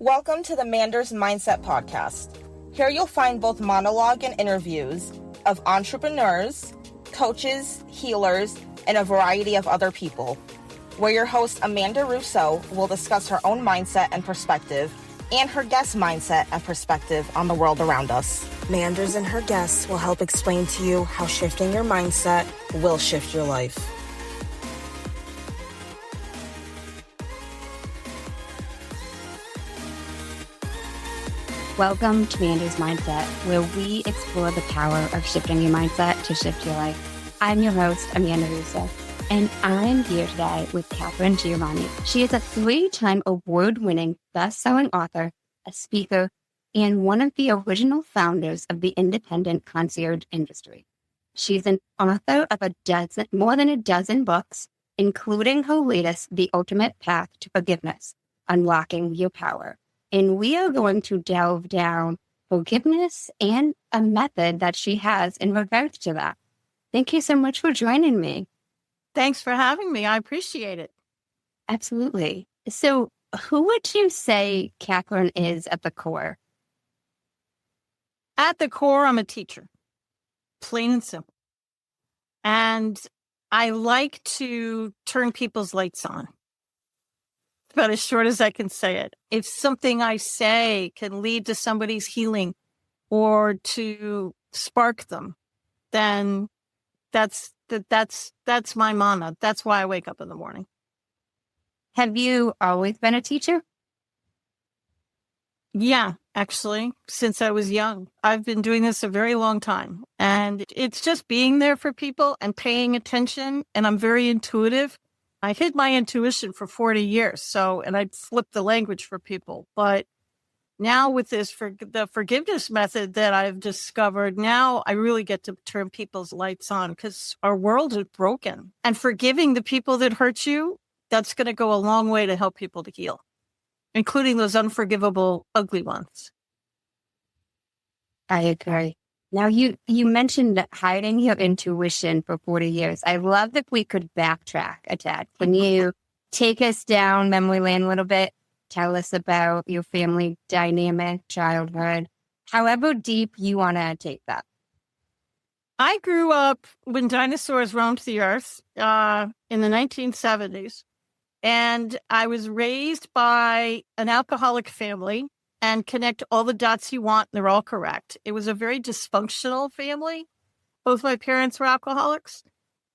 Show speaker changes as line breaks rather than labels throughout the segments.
Welcome to the Manders Mindset Podcast. Here you'll find both monologue and interviews of entrepreneurs, coaches, healers, and a variety of other people, where your host Amanda Russo will discuss her own mindset and perspective and her guest mindset and perspective on the world around us. Manders and her guests will help explain to you how shifting your mindset will shift your life.
Welcome to Manders Mindset, where we explore the power of shifting your mindset to shift your life. I'm your host, Amanda Russo, and I'm here today with Katharine Giovanni. She is a 3-time award-winning best-selling author, a speaker, and one of the original founders of the independent concierge industry. She's an author of more than a dozen books, including her latest, The Ultimate Path to Forgiveness, Unlocking Your Power. And we are going to delve down forgiveness and a method that she has in regards to that. Thank you so much for joining me.
Thanks for having me. I appreciate it.
Absolutely. So who would you say Katharine is at the core?
At the core, I'm a teacher, plain and simple. And I like to turn people's lights on. About as short as I can say it. If something I say can lead to somebody's healing or to spark them, then that's my mana. That's why I wake up in the morning.
Have you always been a teacher?
Yeah, actually, since I was young. I've been doing this a very long time. And it's just being there for people and paying attention. And I'm very intuitive. I hid my intuition for 40 years, and I flipped the language for people. But now with the forgiveness method that I've discovered, now I really get to turn people's lights on because our world is broken. And forgiving the people that hurt you, that's going to go a long way to help people to heal, including those unforgivable, ugly ones.
I agree. Now, you mentioned hiding your intuition for 40 years. I love if we could backtrack a tad. Can you take us down memory lane a little bit? Tell us about your family dynamic, childhood, however deep you want to take that.
I grew up when dinosaurs roamed the earth in the 1970s, and I was raised by an alcoholic family. And connect all the dots you want. They're all correct. It was a very dysfunctional family. Both my parents were alcoholics.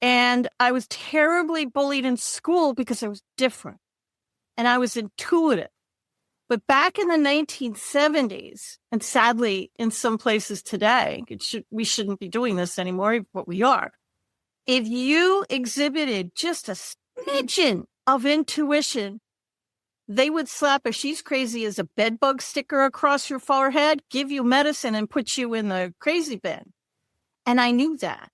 And I was terribly bullied in school because I was different. And I was intuitive. But back in the 1970s, and sadly, in some places today, we shouldn't be doing this anymore, but we are. If you exhibited just a smidgen of intuition, they would slap a she's crazy as a bedbug sticker across your forehead, give you medicine, and put you in the crazy bin. And I knew that.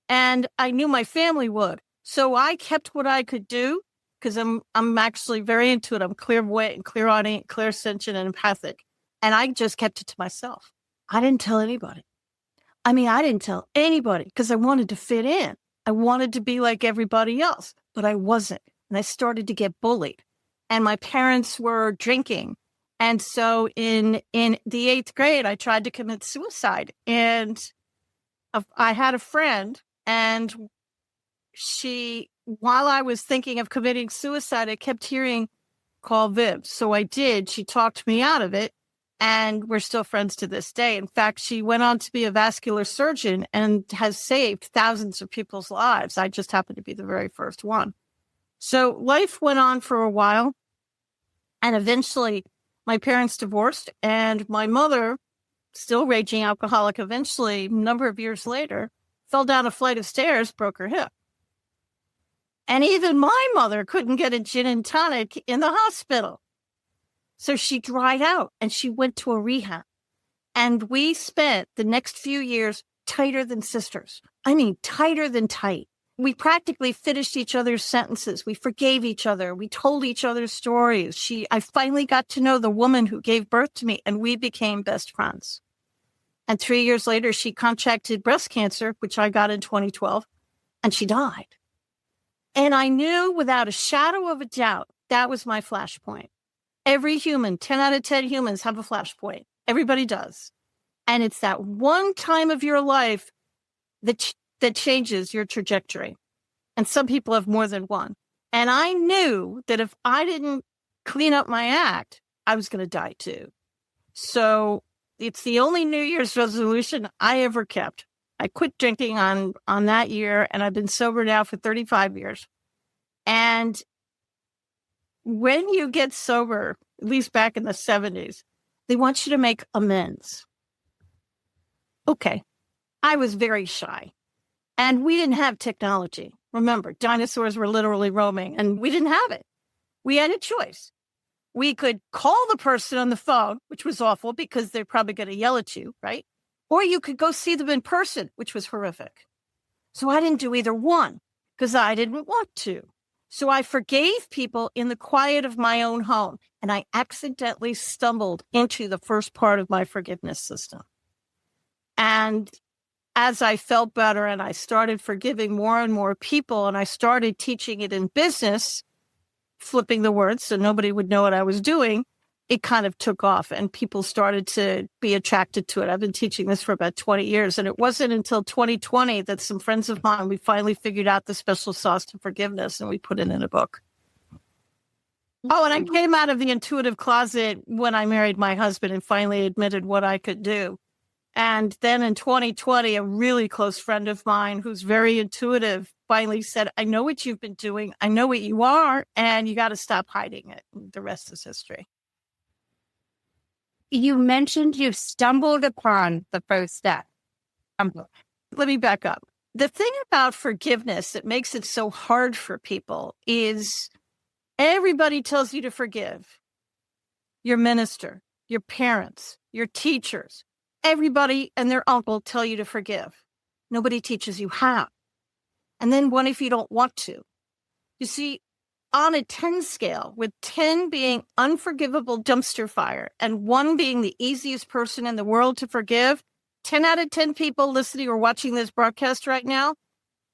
And I knew my family would. So I kept what I could do because I'm actually very intuitive. I'm clairvoyant and clairaudient, clairsentient, and empathic. And I just kept it to myself. I didn't tell anybody. I didn't tell anybody because I wanted to fit in. I wanted to be like everybody else, but I wasn't. And I started to get bullied. And my parents were drinking. And so in the 8th grade, I tried to commit suicide. And I had a friend, and while I was thinking of committing suicide, I kept hearing, call Viv. So I did. She talked me out of it. And we're still friends to this day. In fact, she went on to be a vascular surgeon and has saved thousands of people's lives. I just happened to be the very first one. So life went on for a while. And eventually, my parents divorced, and my mother, still raging alcoholic, eventually, a number of years later, fell down a flight of stairs, broke her hip. And even my mother couldn't get a gin and tonic in the hospital. So she dried out, and she went to a rehab. And we spent the next few years tighter than sisters. Tighter than tight. We practically finished each other's sentences. We forgave each other. We told each other stories. I finally got to know the woman who gave birth to me, and we became best friends. And 3 years later, she contracted breast cancer, which I got in 2012, and she died. And I knew without a shadow of a doubt, that was my flashpoint. Every human, 10 out of 10 humans have a flashpoint. Everybody does. And it's that one time of your life that changes your trajectory. And some people have more than one. And I knew that if I didn't clean up my act, I was going to die too. So it's the only New Year's resolution I ever kept. I quit drinking on that year, and I've been sober now for 35 years. And when you get sober, at least back in the 70s, they want you to make amends. Okay. I was very shy, and we didn't have technology. Remember, dinosaurs were literally roaming, and we didn't have it. We had a choice. We could call the person on the phone, which was awful because they're probably going to yell at you, right? Or you could go see them in person, which was horrific. So I didn't do either one because I didn't want to. So I forgave people in the quiet of my own home, and I accidentally stumbled into the first part of my forgiveness system. And as I felt better and I started forgiving more and more people, and I started teaching it in business, flipping the words so nobody would know what I was doing, it kind of took off and people started to be attracted to it. I've been teaching this for about 20 years, and it wasn't until 2020 that some friends of mine, we finally figured out the special sauce to forgiveness, and we put it in a book. Oh, and I came out of the intuitive closet when I married my husband and finally admitted what I could do. And then in 2020, a really close friend of mine who's very intuitive finally said, I know what you've been doing. I know what you are, and you got to stop hiding it. The rest is history.
You mentioned you stumbled upon the first step.
Let me back up. The thing about forgiveness that makes it so hard for people is everybody tells you to forgive. Your minister, your parents, your teachers, everybody and their uncle tell you to forgive. Nobody teaches you how. And then what if you don't want to? You see, on a 10 scale, with 10 being unforgivable dumpster fire and 1 being the easiest person in the world to forgive, 10 out of 10 people listening or watching this broadcast right now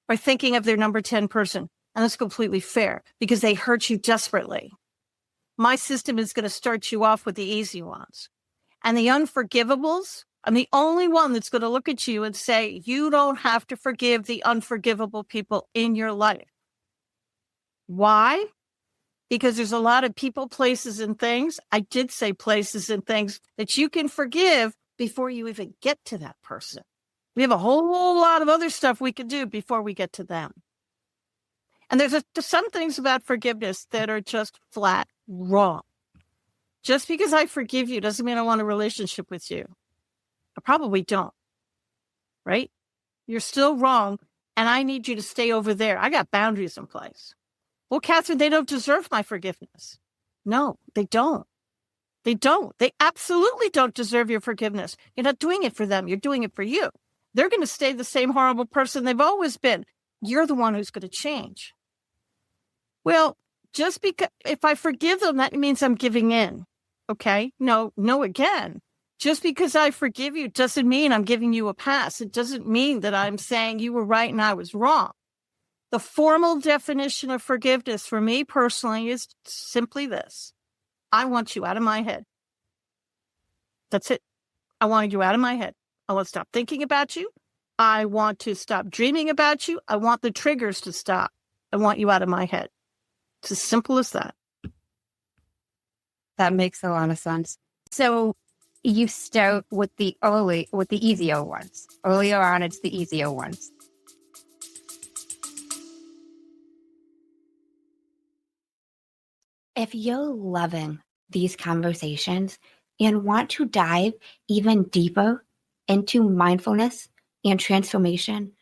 are thinking of their number 10 person. And that's completely fair because they hurt you desperately. My system is going to start you off with the easy ones. And the unforgivables, I'm the only one that's going to look at you and say, you don't have to forgive the unforgivable people in your life. Why? Because there's a lot of people, places, and things. I did say places and things that you can forgive before you even get to that person. We have a whole lot of other stuff we can do before we get to them. And there's some things about forgiveness that are just flat wrong. Just because I forgive you doesn't mean I want a relationship with you. I probably don't, right? You're still wrong, and I need you to stay over there. I got boundaries in place. Well, Katharine, they don't deserve my forgiveness. No, they don't. They don't. They absolutely don't deserve your forgiveness. You're not doing it for them. You're doing it for you. They're going to stay the same horrible person they've always been. You're the one who's going to change. Well, just because if I forgive them, that means I'm giving in. Okay? No, again. Just because I forgive you doesn't mean I'm giving you a pass. It doesn't mean that I'm saying you were right and I was wrong. The formal definition of forgiveness for me personally is simply this. I want you out of my head. That's it. I want you out of my head. I want to stop thinking about you. I want to stop dreaming about you. I want the triggers to stop. I want you out of my head. It's as simple as that.
That makes a lot of sense. So you start with the easier ones. Earlier on, it's the easier ones. If you're loving these conversations and want to dive even deeper into mindfulness and transformation,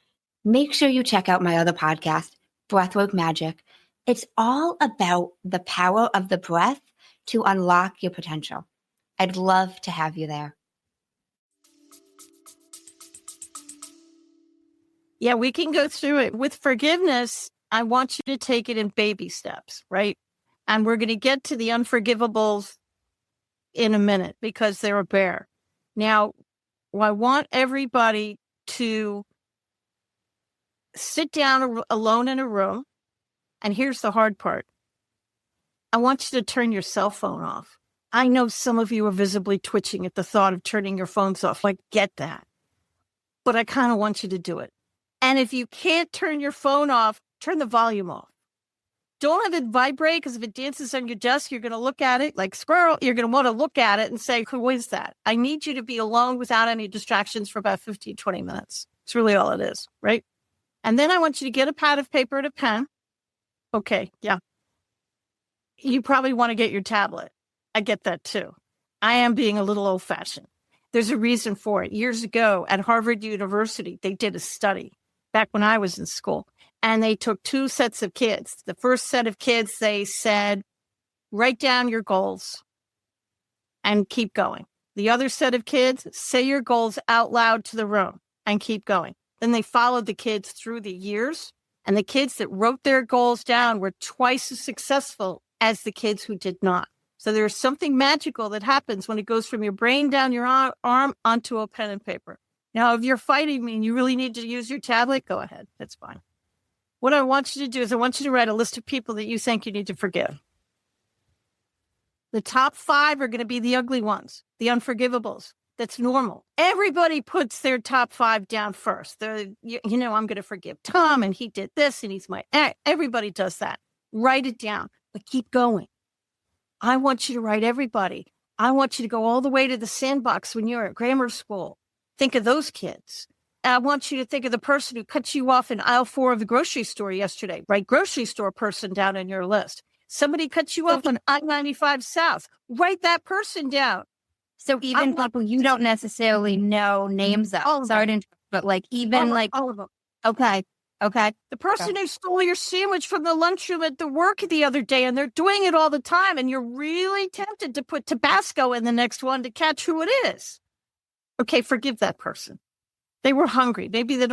make sure you check out my other podcast, Breathwork Magic. It's all about the power of the breath to unlock your potential. I'd love to have you there.
Yeah, we can go through it. With forgiveness, I want you to take it in baby steps, right? And we're going to get to the unforgivables in a minute because they're a bear. Now, I want everybody to sit down alone in a room. And here's the hard part. I want you to turn your cell phone off. I know some of you are visibly twitching at the thought of turning your phones off. I get that. But I kind of want you to do it. And if you can't turn your phone off, turn the volume off. Don't have it vibrate, because if it dances on your desk, you're going to look at it like squirrel. You're going to want to look at it and say, who is that? I need you to be alone without any distractions for about 15, 20 minutes. It's really all it is, right? And then I want you to get a pad of paper and a pen. Okay, yeah. You probably want to get your tablet. I get that too. I am being a little old-fashioned. There's a reason for it. Years ago at Harvard University, they did a study back when I was in school. And they took two sets of kids. The first set of kids, they said, write down your goals and keep going. The other set of kids, say your goals out loud to the room and keep going. Then they followed the kids through the years. And the kids that wrote their goals down were twice as successful as the kids who did not. So there's something magical that happens when it goes from your brain down your arm onto a pen and paper. Now, if you're fighting me and you really need to use your tablet, go ahead. That's fine. What I want you to do is I want you to write a list of people that you think you need to forgive. The top 5 are going to be the ugly ones, the unforgivables. That's normal. Everybody puts their top 5 down first. I'm going to forgive Tom, and he did this, and he's my ex. Everybody does that. Write it down, but keep going. I want you to write everybody. I want you to go all the way to the sandbox when you're at grammar school. Think of those kids. I want you to think of the person who cut you off in aisle 4 of the grocery store yesterday. Write grocery store person down on your list. Somebody cut you off on I-95 South. Write that person down.
So even people you don't necessarily know names of. Sorry to interrupt, but like even
all of them.
Okay.
The person who stole your sandwich from the lunchroom at the work the other day, and they're doing it all the time, and you're really tempted to put Tabasco in the next one to catch who it is. Okay, forgive that person. They were hungry. Maybe they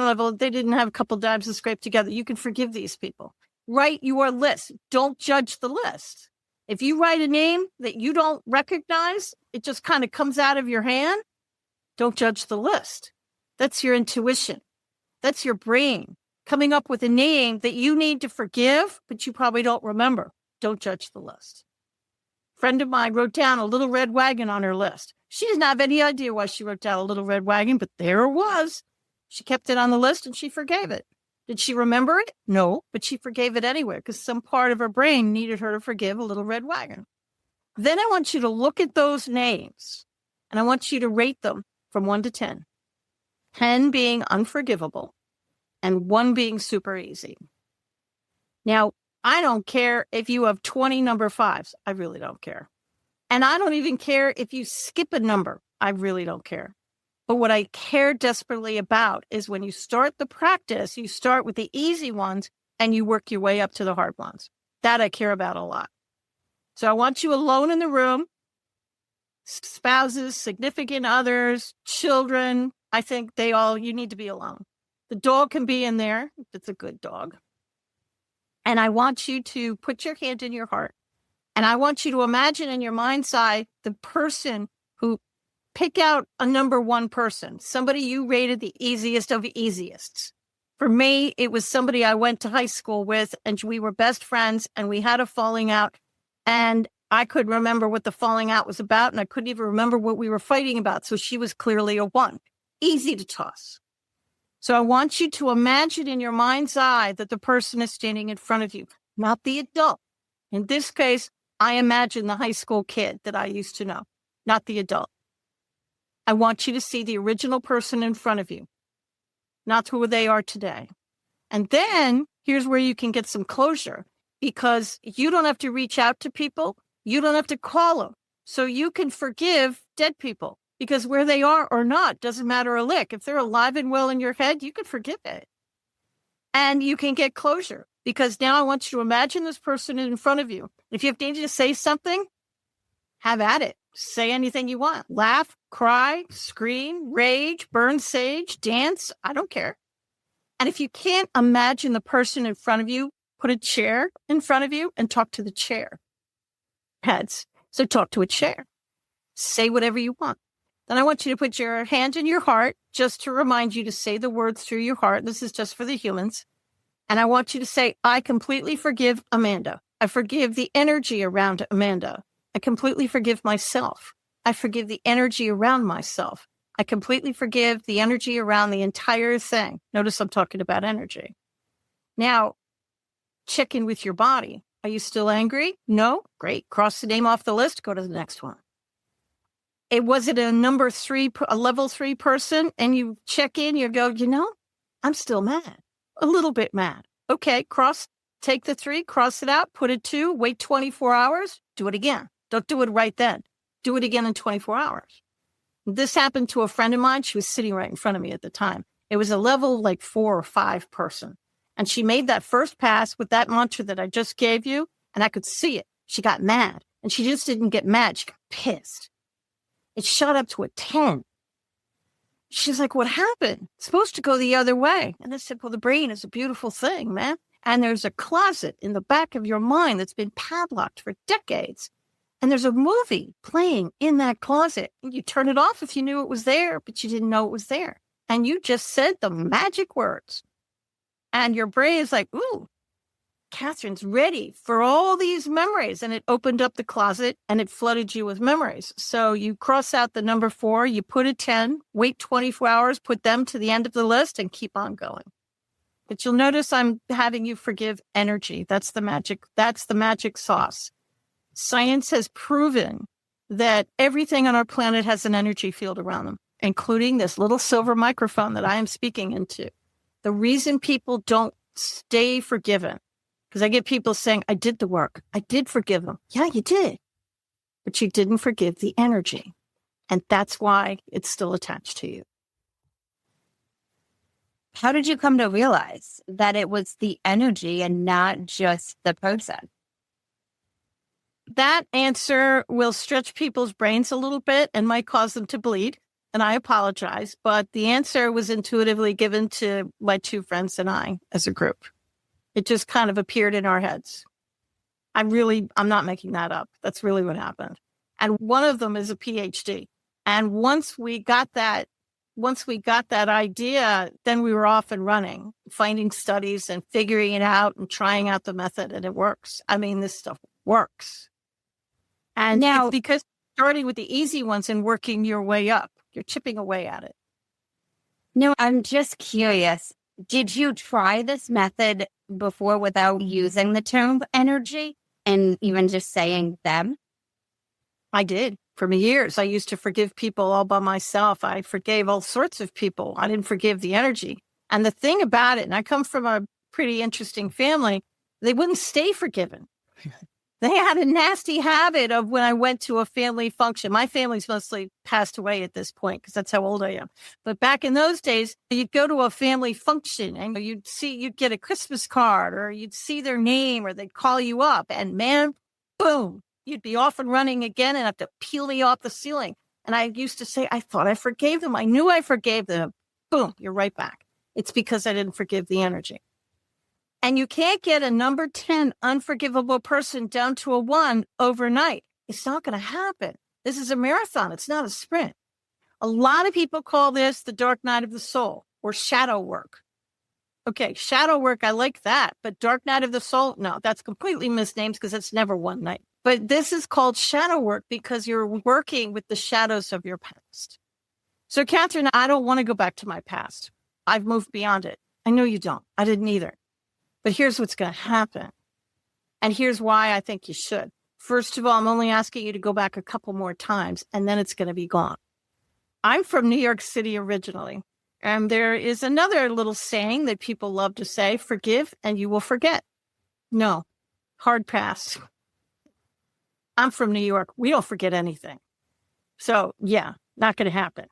didn't have a couple dimes to scrape together. You can forgive these people. Write your list. Don't judge the list. If you write a name that you don't recognize, it just kind of comes out of your hand. Don't judge the list. That's your intuition. That's your brain coming up with a name that you need to forgive, but you probably don't remember. Don't judge the list. A friend of mine wrote down a little red wagon on her list. She didn't have any idea why she wrote down a little red wagon, but there it was. She kept it on the list and she forgave it. Did she remember it? No, but she forgave it anyway because some part of her brain needed her to forgive a little red wagon. Then I want you to look at those names and I want you to rate them from 1 to 10. 10 being unforgivable and 1 being super easy. Now, I don't care if you have 20 number 5s. I really don't care. And I don't even care if you skip a number. I really don't care. But what I care desperately about is when you start the practice, you start with the easy ones and you work your way up to the hard ones. That I care about a lot. So I want you alone in the room, spouses, significant others, children. I think you need to be alone. The dog can be in there if it's a good dog. And I want you to put your hand in your heart. And I want you to imagine in your mind's eye the person who pick out a number 1 person, somebody you rated the easiest of easiest. For me, it was somebody I went to high school with and we were best friends and we had a falling out and I could remember what the falling out was about and I couldn't even remember what we were fighting about. So she was clearly a 1. Easy to toss. So I want you to imagine in your mind's eye that the person is standing in front of you, not the adult. In this case, I imagine the high school kid that I used to know, not the adult. I want you to see the original person in front of you, not who they are today. And then here's where you can get some closure because you don't have to reach out to people. You don't have to call them. So you can forgive dead people because where they are or not doesn't matter a lick. If they're alive and well in your head, you can forgive it. And you can get closure because now I want you to imagine this person in front of you. If you need to say something, have at it. Say anything you want. Laugh, cry, scream, rage, burn sage, dance. I don't care. And if you can't imagine the person in front of you, put a chair in front of you and talk to the chair. Heads. So talk to a chair. Say whatever you want. Then I want you to put your hand in your heart just to remind you to say the words through your heart. This is just for the humans. And I want you to say, I completely forgive Amanda. I forgive the energy around Amanda. I completely forgive myself. I forgive the energy around myself. I completely forgive the energy around the entire thing. Notice I'm talking about energy. Now, check in with your body. Are you still angry? No? Great. Cross the name off the list. Go to the next one. Was it a number 3, a level 3 person? And you check in, you go, I'm still mad. A little bit mad. Okay, take the 3, cross it out, put it 2, wait 24 hours, do it again. Don't do it right then. Do it again in 24 hours. This happened to a friend of mine. She was sitting right in front of me at the time. It was a level 4 or 5 person. And she made that first pass with that mantra that I just gave you, and I could see it. She got mad, and she just didn't get mad. She got pissed. It shot up to a 10. She's like, what happened? It's supposed to go the other way. And I said, well, the brain is a beautiful thing, man. And there's a closet in the back of your mind that's been padlocked for decades. And there's a movie playing in that closet. And you turn it off if you knew it was there, but you didn't know it was there. And you just said the magic words. And your brain is like, ooh, Katharine's ready for all these memories. And it opened up the closet and it flooded you with memories. So you cross out the number 4, you put a 10, wait 24 hours, put them to the end of the list and keep on going. But you'll notice I'm having you forgive energy. That's the magic sauce. Science has proven that everything on our planet has an energy field around them, including this little silver microphone that I am speaking into. The reason people don't stay forgiven, because I get people saying, I did the work. I did forgive them. Yeah, you did. But you didn't forgive the energy. And that's why it's still attached to you.
How did you come to realize that it was the energy and not just the person?
That answer will stretch people's brains a little bit and might cause them to bleed. And I apologize, but the answer was intuitively given to my 2 friends and I as a group. It just kind of appeared in our heads. I'm not making that up. That's really what happened. And one of them is a PhD. And once we got that idea, then we were off and running, finding studies and figuring it out and trying out the method. And it works. I mean, this stuff works. And now, because starting with the easy ones and working your way up, you're chipping away at it.
No, I'm just curious. Did you try this method before without using the term energy and even just saying them?
I did. For years, I used to forgive people all by myself. I forgave all sorts of people. I didn't forgive the energy. And the thing about it, and I come from a pretty interesting family, they wouldn't stay forgiven. They had a nasty habit of when I went to a family function. My family's mostly passed away at this point because that's how old I am. But back in those days, you'd go to a family function and you'd get a Christmas card or you'd see their name or they'd call you up and man, boom, you'd be off and running again and have to peel me off the ceiling. And I used to say, I thought I forgave them. I knew I forgave them. Boom, you're right back. It's because I didn't forgive the energy. And you can't get a number 10 unforgivable person down to a 1 overnight. It's not going to happen. This is a marathon. It's not a sprint. A lot of people call this the dark night of the soul or shadow work. Okay, shadow work, I like that. But dark night of the soul, no, that's completely misnamed because it's never one night. But this is called shadow work because you're working with the shadows of your past. So, Katharine, I don't want to go back to my past. I've moved beyond it. I know you don't. I didn't either. But here's what's going to happen. And here's why I think you should. First of all, I'm only asking you to go back a couple more times, and then it's going to be gone. I'm from New York City originally. And there is another little saying that people love to say, forgive and you will forget. No, hard pass. I'm from New York. We don't forget anything. So, yeah, not going to happen.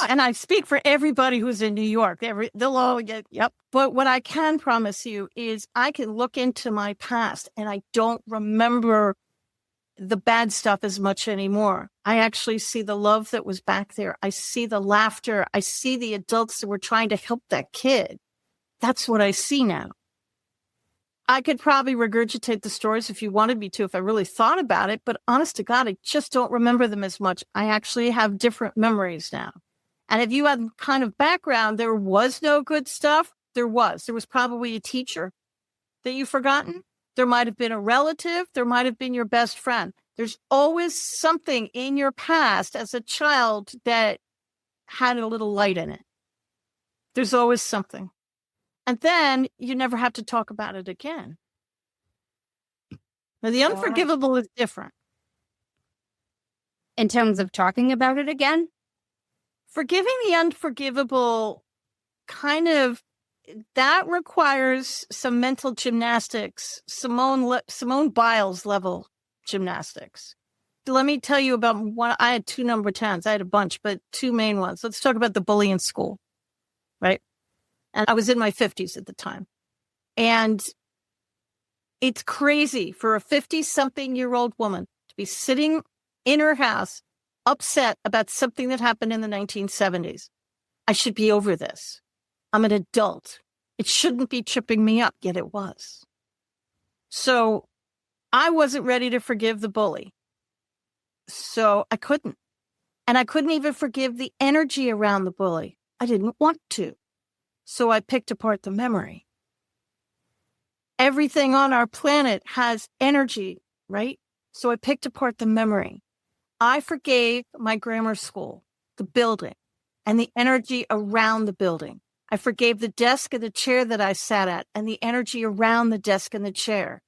And I speak for everybody who's in New York. They'll all get, yep. But what I can promise you is I can look into my past and I don't remember the bad stuff as much anymore. I actually see the love that was back there. I see the laughter. I see the adults that were trying to help that kid. That's what I see now. I could probably regurgitate the stories if you wanted me to, if I really thought about it. But honest to God, I just don't remember them as much. I actually have different memories now. And if you had kind of background, there was no good stuff. There was probably a teacher that you've forgotten. There might have been a relative. There might have been your best friend. There's always something in your past as a child that had a little light in it. There's always something. And then you never have to talk about it again. Now, the unforgivable is different.
In terms of talking about it again?
Forgiving the unforgivable that requires some mental gymnastics, Simone Biles level gymnastics. Let me tell you about one. I had 2 number 10s. I had a bunch, but 2 main ones. Let's talk about the bully in school, right? And I was in my 50s at the time. And it's crazy for a 50-something-year-old woman to be sitting in her house upset about something that happened in the 1970s. I should be over this. I'm an adult. It shouldn't be tripping me up, yet it was. So I wasn't ready to forgive the bully. So I couldn't. And I couldn't even forgive the energy around the bully. I didn't want to. So I picked apart the memory. Everything on our planet has energy, right? So I picked apart the memory. I forgave my grammar school, the building, and the energy around the building. I forgave the desk and the chair that I sat at and the energy around the desk and the chair.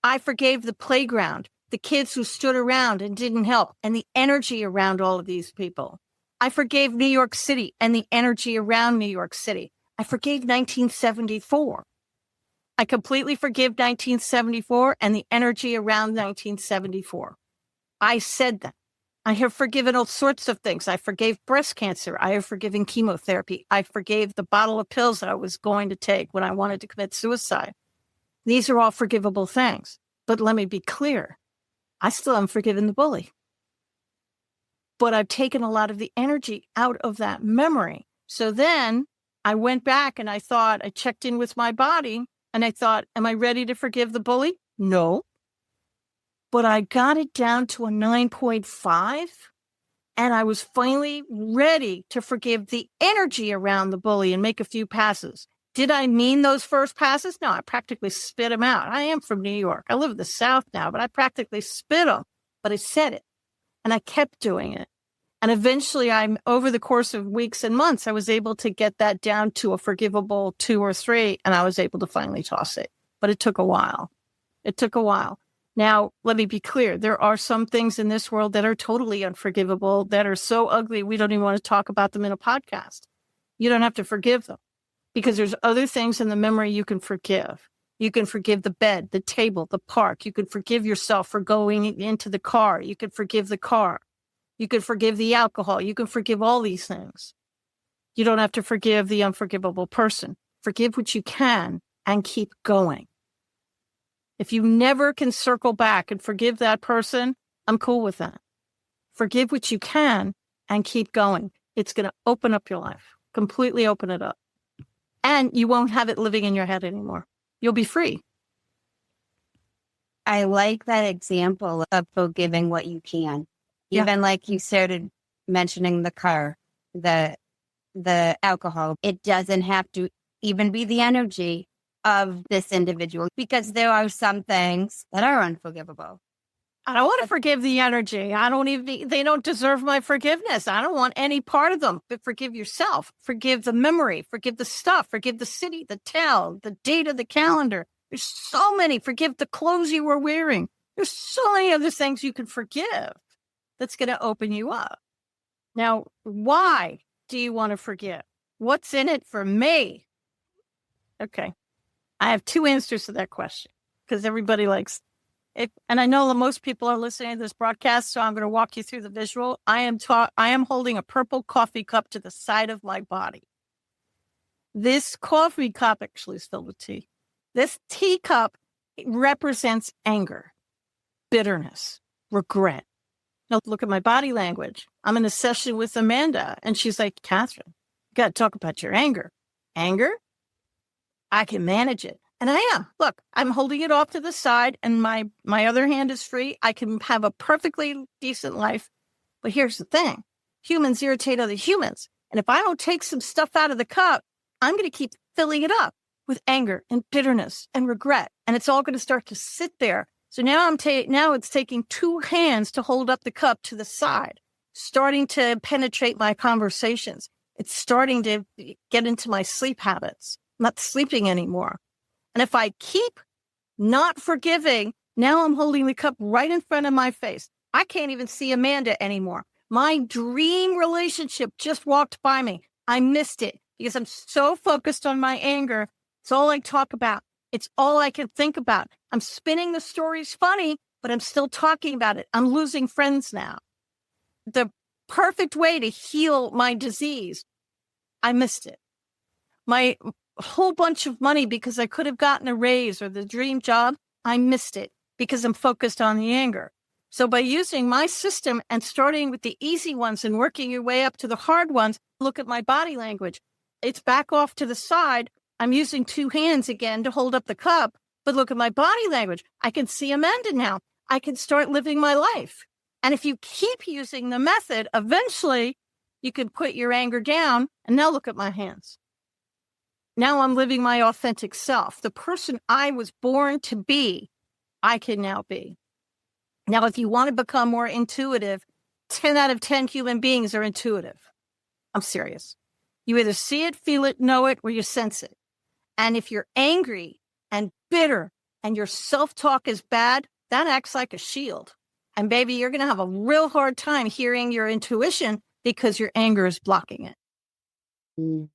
I forgave the playground, the kids who stood around and didn't help, and the energy around all of these people. I forgave New York City and the energy around New York City. I forgave 1974. I completely forgive 1974 and the energy around 1974. I said that. I have forgiven all sorts of things. I forgave breast cancer. I have forgiven chemotherapy. I forgave the bottle of pills that I was going to take when I wanted to commit suicide. These are all forgivable things. But let me be clear. I still haven't forgiven the bully. But I've taken a lot of the energy out of that memory. So then I went back and I checked in with my body and I thought, am I ready to forgive the bully? No. But I got it down to a 9.5, and I was finally ready to forgive the energy around the bully and make a few passes. Did I mean those first passes? No, I practically spit them out. I am from New York. I live in the South now, but I practically spit them. But I said it, and I kept doing it. And eventually, over the course of weeks and months, I was able to get that down to a forgivable 2 or 3, and I was able to finally toss it. But it took a while. Now, let me be clear. There are some things in this world that are totally unforgivable, that are so ugly, we don't even want to talk about them in a podcast. You don't have to forgive them because there's other things in the memory you can forgive. You can forgive the bed, the table, the park. You can forgive yourself for going into the car. You can forgive the car. You can forgive the alcohol. You can forgive all these things. You don't have to forgive the unforgivable person. Forgive what you can and keep going. If you never can circle back and forgive that person, I'm cool with that. Forgive what you can and keep going. It's going to open up your life, completely open it up. And you won't have it living in your head anymore. You'll be free.
I like that example of forgiving what you can. Even like you started mentioning the car, the alcohol. It doesn't have to even be the energy of this individual, because there are some things that are unforgivable.
I don't want to forgive the energy. They don't deserve my forgiveness. I don't want any part of them. But forgive yourself. Forgive the memory. Forgive the stuff. Forgive the city, the town, the date of the calendar. There's so many. Forgive the clothes you were wearing. There's so many other things you can forgive that's going to open you up. Now, why do you want to forgive? What's in it for me? Okay. I have 2 answers to that question because everybody likes it. And I know that most people are listening to this broadcast, so I'm going to walk you through the visual. I am holding a purple coffee cup to the side of my body. This coffee cup actually is filled with tea. This teacup represents anger, bitterness, regret. Now look at my body language. I'm in a session with Amanda, and she's like, Katharine, you got to talk about your anger. Anger? I can manage it. And I am. Look, I'm holding it off to the side and my other hand is free. I can have a perfectly decent life. But here's the thing. Humans irritate other humans. And if I don't take some stuff out of the cup, I'm going to keep filling it up with anger and bitterness and regret. And it's all going to start to sit there So now now it's taking two hands to hold up the cup to the side, starting to penetrate my conversations. It's starting to get into my sleep habits. I'm not sleeping anymore. And if I keep not forgiving, now I'm holding the cup right in front of my face. I can't even see Amanda anymore. My dream relationship just walked by me. I missed it because I'm so focused on my anger. It's all I talk about. It's all I can think about. I'm spinning the stories funny, but I'm still talking about it. I'm losing friends now. The perfect way to heal my disease, I missed it. My whole bunch of money because I could have gotten a raise or the dream job, I missed it because I'm focused on the anger. So by using my system and starting with the easy ones and working your way up to the hard ones, look at my body language. It's back off to the side. I'm using two hands again to hold up the cup, but look at my body language. I can see Amanda now. I can start living my life. And if you keep using the method, eventually you can put your anger down. And now look at my hands. Now I'm living my authentic self. The person I was born to be, I can now be. Now, if you want to become more intuitive, 10 out of 10 human beings are intuitive. I'm serious. You either see it, feel it, know it, or you sense it. And if you're angry and bitter and your self-talk is bad, that acts like a shield. And baby, you're going to have a real hard time hearing your intuition because your anger is blocking it.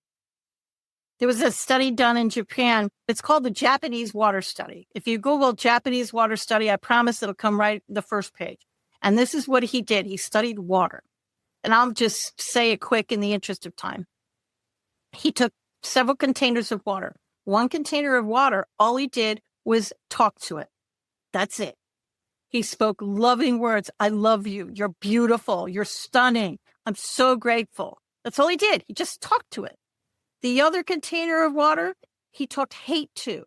There was a study done in Japan. It's called the Japanese water study. If you Google Japanese water study, I promise it'll come right the first page. And this is what he did. He studied water. And I'll just say it quick in the interest of time. He took several containers of water. One container of water, all he did was talk to it. That's it. He spoke loving words. I love you. You're beautiful. You're stunning. I'm so grateful. That's all he did. He just talked to it. The other container of water, he talked hate to.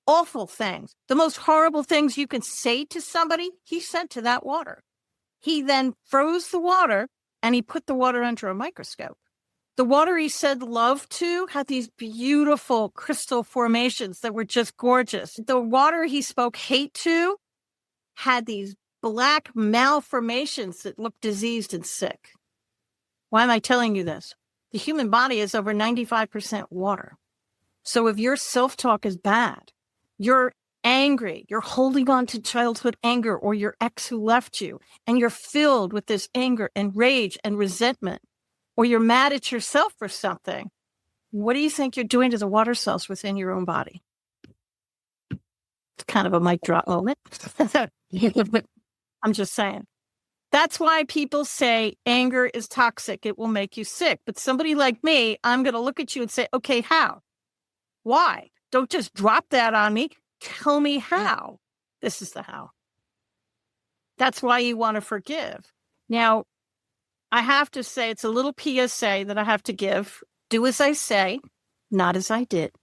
Awful things. The most horrible things you can say to somebody, he said to that water. He then froze the water and he put the water under a microscope. The water he said love to had these beautiful crystal formations that were just gorgeous. The water he spoke hate to had these black malformations that looked diseased and sick. Why am I telling you this? The human body is over 95% water. So if your self-talk is bad, you're angry, you're holding on to childhood anger or your ex who left you, and you're filled with this anger and rage and resentment, or you're mad at yourself for something, what do you think you're doing to the water cells within your own body? It's kind of a mic drop moment. I'm just saying. That's why people say anger is toxic. It will make you sick. But somebody like me, I'm going to look at you and say, okay, how? Why? Don't just drop that on me. Tell me how. This is the how. That's why you want to forgive. Now, I have to say, it's a little PSA that I have to give. Do as I say, not as I did.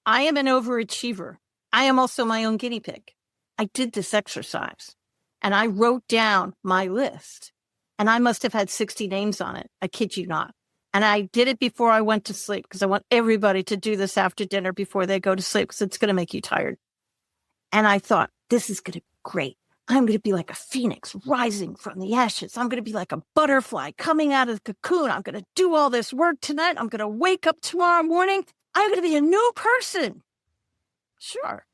I am an overachiever. I am also my own guinea pig. I did this exercise. And I wrote down my list, and I must have had 60 names on it. I kid you not. And I did it before I went to sleep because I want everybody to do this after dinner before they go to sleep because it's going to make you tired. And I thought, this is going to be great. I'm going to be like a phoenix rising from the ashes. I'm going to be like a butterfly coming out of the cocoon. I'm going to do all this work tonight. I'm going to wake up tomorrow morning. I'm going to be a new person. Sure.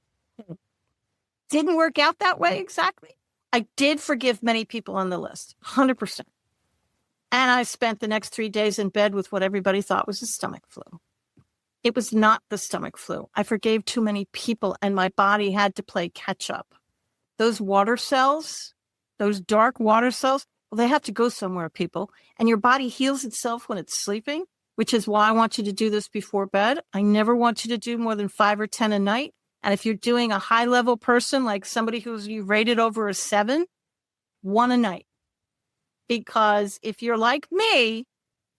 Didn't work out that way exactly. I did forgive many people on the list, 100%. And I spent the next 3 days in bed with what everybody thought was a stomach flu. It was not the stomach flu. I forgave too many people and my body had to play catch up. Those water cells, those dark water cells, well, they have to go somewhere, people. And your body heals itself when it's sleeping, which is why I want you to do this before bed. I never want you to do more than 5 or 10 a night. And if you're doing a high level person, like somebody who's you rated over a 7, 1 a night. Because if you're like me,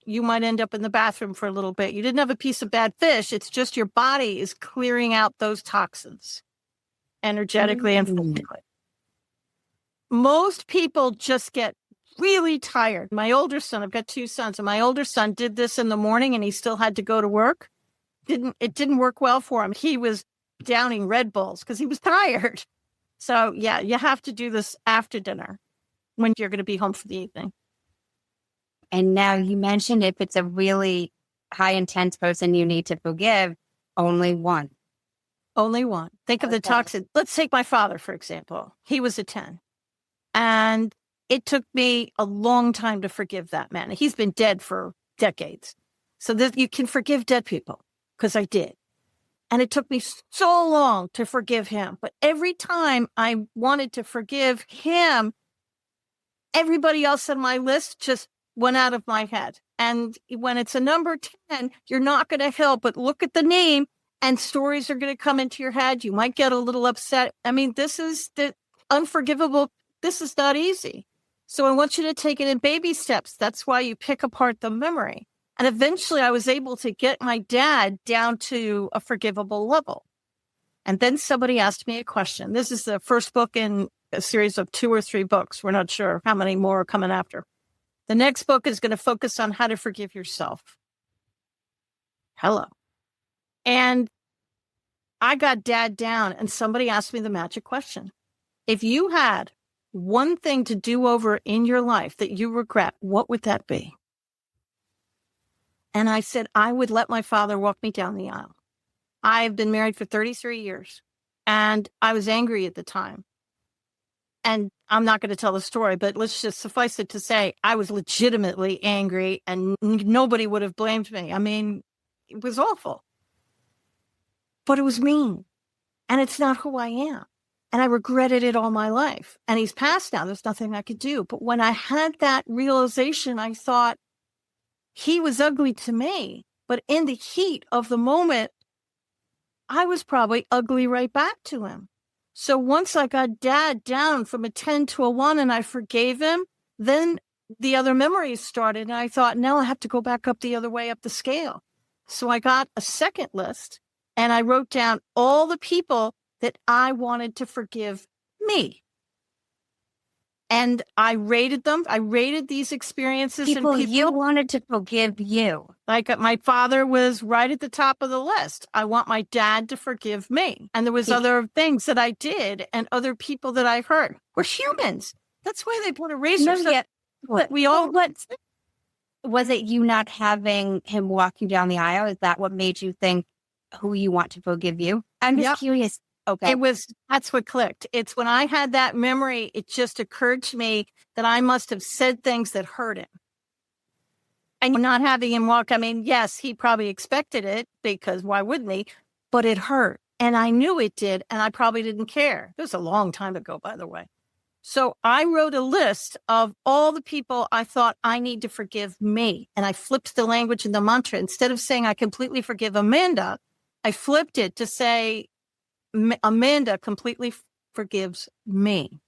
you might end up in the bathroom for a little bit. You didn't have a piece of bad fish. It's just your body is clearing out those toxins energetically and physically. Most people just get really tired. My older son, I've got 2 sons, and my older son did this in the morning and he still had to go to work. It didn't work well for him. He was downing Red Bulls because he was tired. So yeah, you have to do this after dinner when you're going to be home for the evening.
And now you mentioned if it's a really high intense person you need to forgive, only one.
Only one. Think of the toxic. Let's take my father, for example. He was a 10. And it took me a long time to forgive that man. He's been dead for decades. So that you can forgive dead people, because I did. And it took me so long to forgive him. But every time I wanted to forgive him, everybody else on my list just went out of my head. And when it's a number 10, you're not going to help but look at the name, and stories are going to come into your head. You might get a little upset. I mean, this is the unforgivable. This is not easy. So I want you to take it in baby steps. That's why you pick apart the memory. And eventually I was able to get my dad down to a forgivable level. And then somebody asked me a question. This is the first book in a series of 2 or 3 books. We're not sure how many more are coming after. The next book is going to focus on how to forgive yourself. Hello. And I got dad down, and somebody asked me the magic question. If you had one thing to do over in your life that you regret, what would that be? And I said, I would let my father walk me down the aisle. I've been married for 33 years, and I was angry at the time. And I'm not going to tell the story, but let's just suffice it to say, I was legitimately angry, and nobody would have blamed me. I mean, it was awful. But it was mean, and it's not who I am. And I regretted it all my life. And he's passed now. There's nothing I could do. But when I had that realization, I thought, he was ugly to me. But in the heat of the moment, I was probably ugly right back to him. So once I got dad down from a 10 to a 1 and I forgave him, then the other memories started. And I thought, now I have to go back up the other way up the scale. So I got a second list, and I wrote down all the people that I wanted to forgive me. And I rated them. I rated these experiences.
People
and
you wanted to forgive you.
Like my father was right at the top of the list. I want my dad to forgive me. And there was other things that I did and other people that I hurt. We're humans. That's why they put a razor. We all...
Was it you not having him walk you down the aisle? Is that what made you think who you want to forgive you? I'm just curious. Okay.
That's what clicked. It's when I had that memory, it just occurred to me that I must have said things that hurt him. And not having him walk, I mean, yes, he probably expected it, because why wouldn't he? But it hurt. And I knew it did. And I probably didn't care. It was a long time ago, by the way. So I wrote a list of all the people I thought I need to forgive me. And I flipped the language and the mantra. Instead of saying I completely forgive Amanda, I flipped it to say Amanda completely forgives me.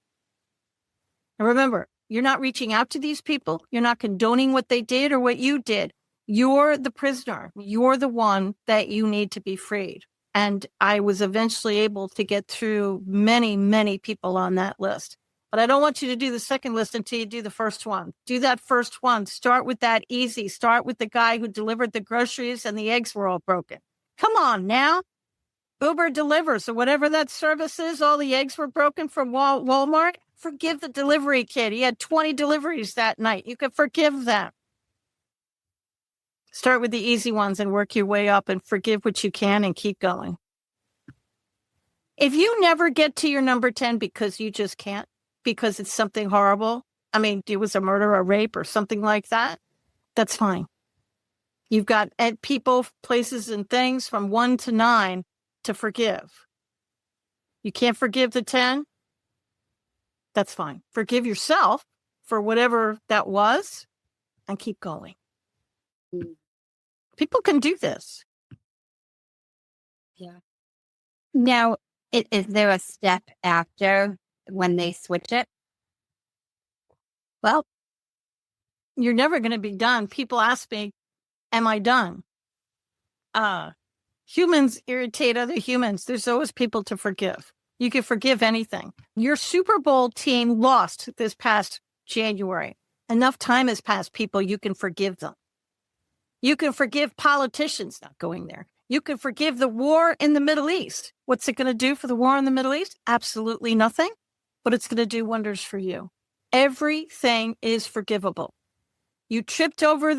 And remember, you're not reaching out to these people. You're not condoning what they did or what you did. You're the prisoner. You're the one that you need to be freed. And I was eventually able to get through many, many people on that list. But I don't want you to do the second list until you do the first one. Do that first one. Start with that easy. Start with the guy who delivered the groceries and the eggs were all broken. Come on now. Uber delivers or whatever that service is. All the eggs were broken from Walmart. Forgive the delivery kid. He had 20 deliveries that night. You can forgive them. Start with the easy ones and work your way up and forgive what you can and keep going. If you never get to your number 10 because you just can't, because it's something horrible, I mean, it was a murder or rape or something like that, that's fine. You've got people, places, and things from 1 to 9 to forgive. You can't forgive the 10? That's fine. Forgive yourself for whatever that was and keep going. People can do this.
Yeah. Now, is there a step after when they switch it?
Well, you're never going to be done. People ask me, am I done? Humans irritate other humans. There's always people to forgive. You can forgive anything. Your Super Bowl team lost this past January. Enough time has passed, people. You can forgive them. You can forgive politicians not going there. You can forgive the war in the Middle East. What's it going to do for the war in the Middle East? Absolutely nothing, but it's going to do wonders for you. Everything is forgivable. You tripped over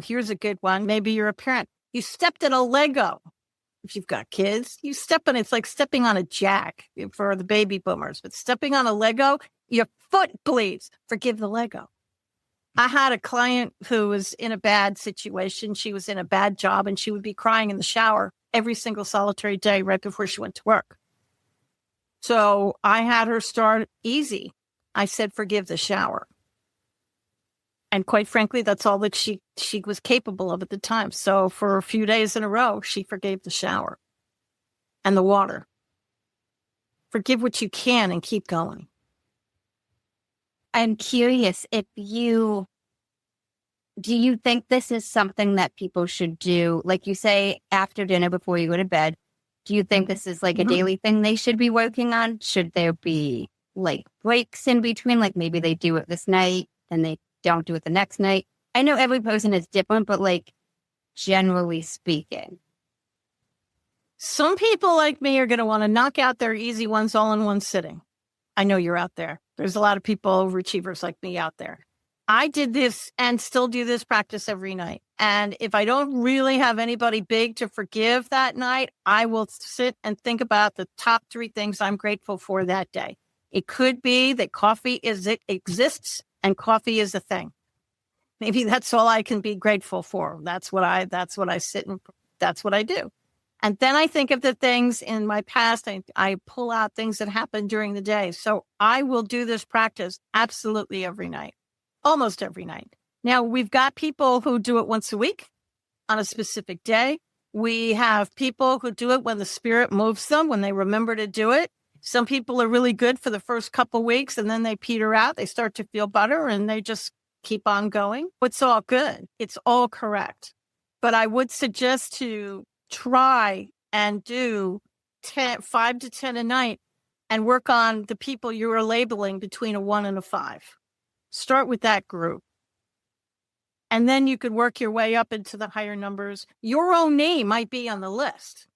here's a good one. Maybe you're a parent. You stepped in a Lego. If you've got kids, you step on it's like stepping on a jack for the baby boomers, but stepping on a Lego, your foot bleeds. Forgive the Lego. I had a client who was in a bad situation. She was in a bad job and she would be crying in the shower every single solitary day right before she went to work. So I had her start easy. I said, forgive the shower. And quite frankly, that's all that she was capable of at the time. So for a few days in a row, she forgave the shower and the water. Forgive what you can and keep going.
I'm curious do you think this is something that people should do? Like you say, after dinner, before you go to bed, do you think this is like a daily thing they should be working on? Should there be like breaks in between? Like maybe they do it this night and they don't do it the next night. I know every person is different, but like generally speaking.
Some people like me are going to want to knock out their easy ones all in one sitting. I know you're out there. There's a lot of people, overachievers like me out there. I did this and still do this practice every night. And if I don't really have anybody big to forgive that night, I will sit and think about the top 3 things I'm grateful for that day. It could be that coffee exists and coffee is a thing. Maybe that's all I can be grateful for. That's what I sit and that's what I do. And then I think of the things in my past. I pull out things that happened during the day. So I will do this practice absolutely every night, almost every night. Now, we've got people who do it once a week on a specific day. We have people who do it when the spirit moves them, when they remember to do it. Some people are really good for the first couple weeks and then they peter out. They start to feel better and they just keep on going. It's all good. It's all correct. But I would suggest to try and do 5 to 10 a night and work on the people you are labeling between a 1 and a 5. Start with that group. And then you could work your way up into the higher numbers. Your own name might be on the list.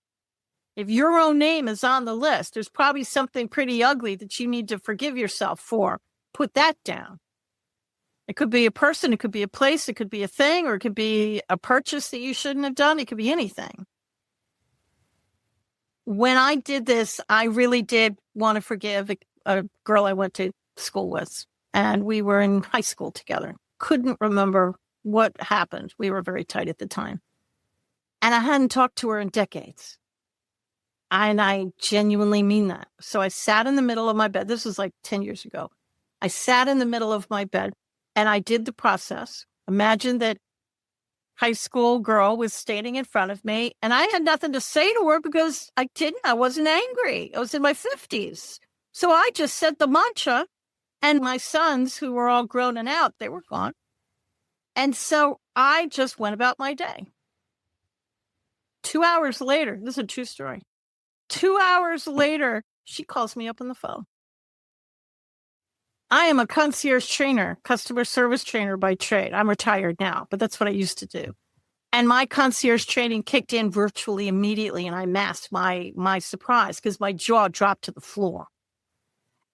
If your own name is on the list, there's probably something pretty ugly that you need to forgive yourself for. Put that down. It could be a person, it could be a place, it could be a thing, or it could be a purchase that you shouldn't have done. It could be anything. When I did this, I really did want to forgive a girl I went to school with, and we were in high school together. Couldn't remember what happened. We were very tight at the time. And I hadn't talked to her in decades. And I genuinely mean that. So I sat in the middle of my bed. This was like 10 years ago. I sat in the middle of my bed and I did the process. Imagine that high school girl was standing in front of me and I had nothing to say to her because I wasn't angry. I was in my 50s. So I just said the mantra, and my sons, who were all grown and out, they were gone. And so I just went about my day. 2 hours later, this is a true story. 2 hours later, she calls me up on the phone. I am a concierge trainer, customer service trainer by trade. I'm retired now, but that's what I used to do. And my concierge training kicked in virtually immediately, and I masked my surprise because my jaw dropped to the floor.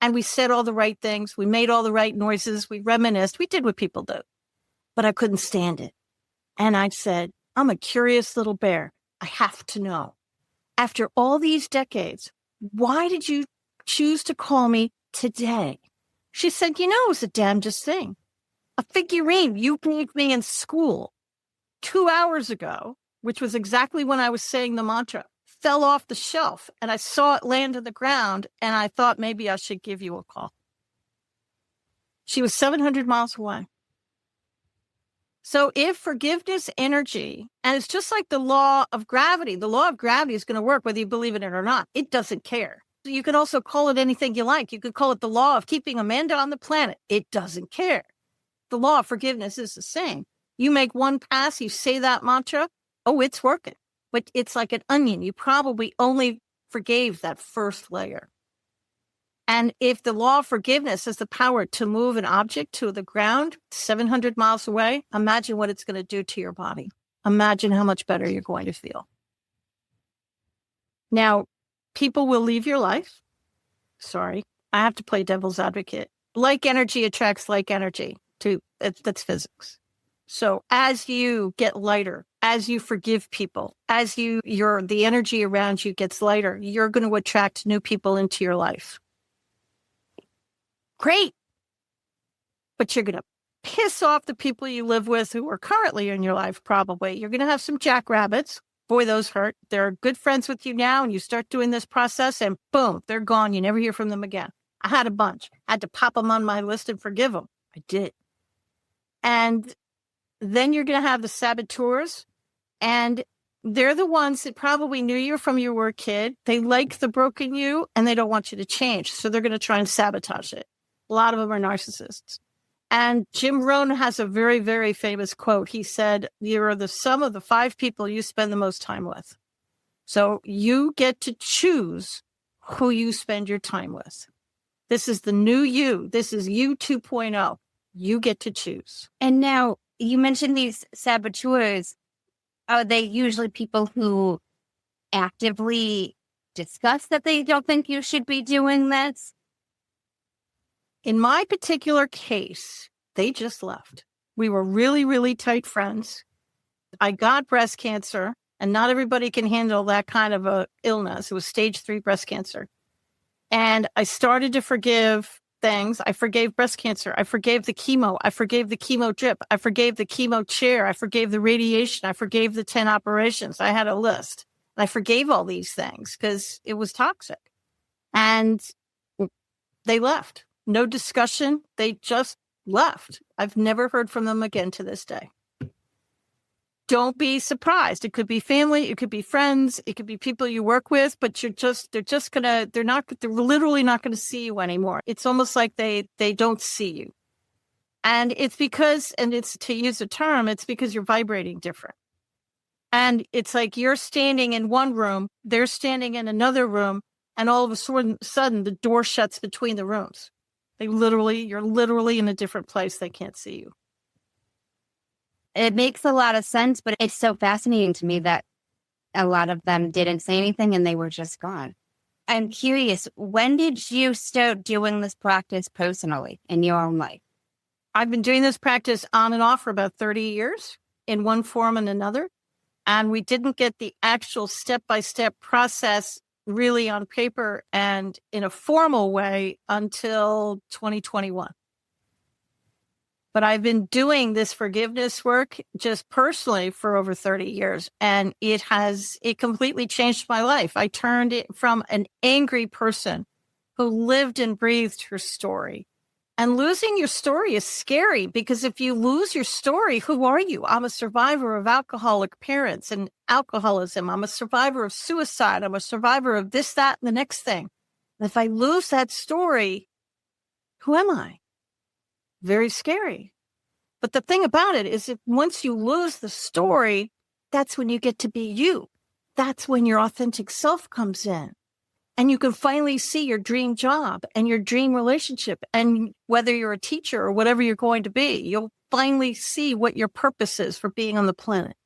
And we said all the right things. We made all the right noises. We reminisced. We did what people do. But I couldn't stand it. And I said, I'm a curious little bear. I have to know. After all these decades, why did you choose to call me today? She said, it was the damnedest thing. A figurine you gave me in school 2 hours ago, which was exactly when I was saying the mantra, fell off the shelf and I saw it land on the ground and I thought maybe I should give you a call. She was 700 miles away. So if forgiveness energy, and it's just like the law of gravity is going to work whether you believe in it or not. It doesn't care. You can also call it anything you like. You could call it the law of keeping Amanda on the planet. It doesn't care. The law of forgiveness is the same. You make one pass, you say that mantra, it's working. But it's like an onion. You probably only forgave that first layer. And if the law of forgiveness has the power to move an object to the ground 700 miles away, imagine what it's going to do to your body. Imagine how much better you're going to feel. Now, people will leave your life. Sorry, I have to play devil's advocate. Like energy attracts like energy. That's physics. So as you get lighter, as you forgive people, as the energy around you gets lighter, you're going to attract new people into your life. Great. But you're going to piss off the people you live with who are currently in your life, probably. You're going to have some jackrabbits. Boy, those hurt. They're good friends with you now, and you start doing this process, and boom, they're gone. You never hear from them again. I had a bunch. I had to pop them on my list and forgive them. I did. And then you're going to have the saboteurs, and they're the ones that probably knew you from you were a kid. They like the broken you, and they don't want you to change. So they're going to try and sabotage it. A lot of them are narcissists. And Jim Rohn has a very, very famous quote. He said, you're the sum of the 5 people you spend the most time with. So you get to choose who you spend your time with. This is the new you. This is you 2.0. You get to choose.
And now you mentioned these saboteurs. Are they usually people who actively discuss that they don't think you should be doing this?
In my particular case, they just left. We were really, really tight friends. I got breast cancer, and not everybody can handle that kind of a illness. It was stage 3 breast cancer. And I started to forgive things. I forgave breast cancer. I forgave the chemo. I forgave the chemo drip. I forgave the chemo chair. I forgave the radiation. I forgave the 10 operations. I had a list. And I forgave all these things because it was toxic. And they left. No discussion. They just left. I've never heard from them again to this day. Don't be surprised. It could be family. It could be friends. It could be people you work with, but they're literally not going to see you anymore. It's almost like they don't see you. And it's because, and it's to use a term, it's because you're vibrating different. And it's like you're standing in one room, they're standing in another room, and all of a sudden the door shuts between the rooms. You're literally in a different place. They can't see you.
It makes a lot of sense, but it's so fascinating to me that a lot of them didn't say anything and they were just gone. I'm curious, when did you start doing this practice personally in your own life?
I've been doing this practice on and off for about 30 years in one form and another. And we didn't get the actual step-by-step process really on paper and in a formal way until 2021. But I've been doing this forgiveness work just personally for over 30 years, and it completely changed my life. I turned it from an angry person who lived and breathed her story. And losing your story is scary because if you lose your story, who are you? I'm a survivor of alcoholic parents and alcoholism. I'm a survivor of suicide. I'm a survivor of this, that, and the next thing. And if I lose that story, who am I? Very scary. But the thing about it is that once you lose the story, that's when you get to be you. That's when your authentic self comes in. And you can finally see your dream job and your dream relationship. And whether you're a teacher or whatever you're going to be, you'll finally see what your purpose is for being on the planet.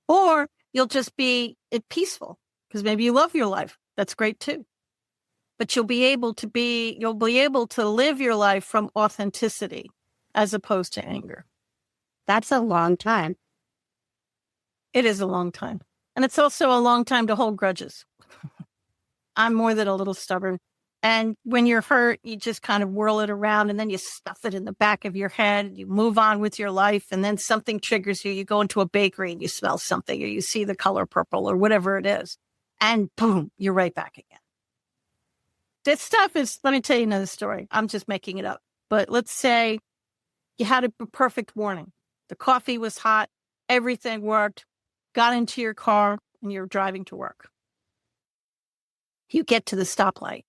Or you'll just be peaceful because maybe you love your life. That's great too. But you'll be able to live your life from authenticity as opposed to anger.
That's a long time.
It is a long time. And it's also a long time to hold grudges. I'm more than a little stubborn. And when you're hurt, you just kind of whirl it around and then you stuff it in the back of your head. You move on with your life and then something triggers you. You go into a bakery and you smell something or you see the color purple or whatever it is. And boom, you're right back again. This stuff is, let me tell you another story. I'm just making it up. But let's say you had a perfect morning. The coffee was hot. Everything worked. Got into your car and you're driving to work. You get to the stoplight.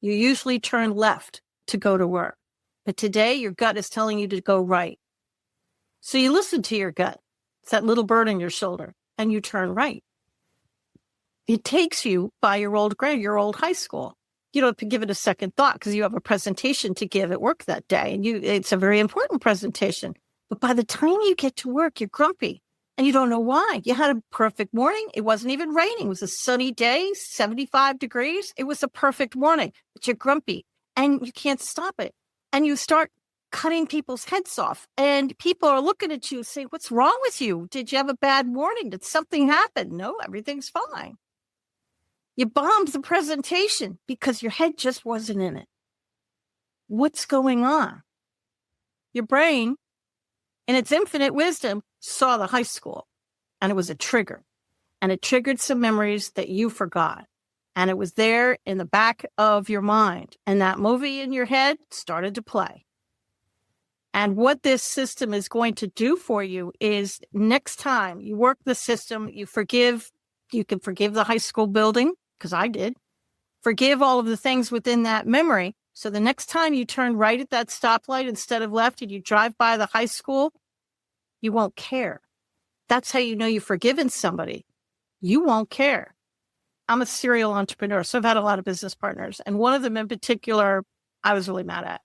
You usually turn left to go to work. But today your gut is telling you to go right. So you listen to your gut. It's that little bird on your shoulder. And you turn right. It takes you by your old high school. You don't have to give it a second thought because you have a presentation to give at work that day. And it's a very important presentation. But by the time you get to work, you're grumpy. And you don't know why. You had a perfect morning. It wasn't even raining. It was a sunny day, 75 degrees. It was a perfect morning, but you're grumpy and you can't stop it. And you start cutting people's heads off. And people are looking at you and saying, what's wrong with you? Did you have a bad morning? Did something happen? No, everything's fine. You bombed the presentation because your head just wasn't in it. What's going on? Your brain, in its infinite wisdom, saw the high school, and it was a trigger, and it triggered some memories that you forgot, and it was there in the back of your mind, and that movie in your head started to play. And what this system is going to do for you is next time you work the system, you can forgive the high school building, because I did, forgive all of the things within that memory. So the next time you turn right at that stoplight instead of left and you drive by the high school, you won't care. That's how you know you've forgiven somebody. You won't care. I'm a serial entrepreneur, so I've had a lot of business partners. And one of them in particular, I was really mad at.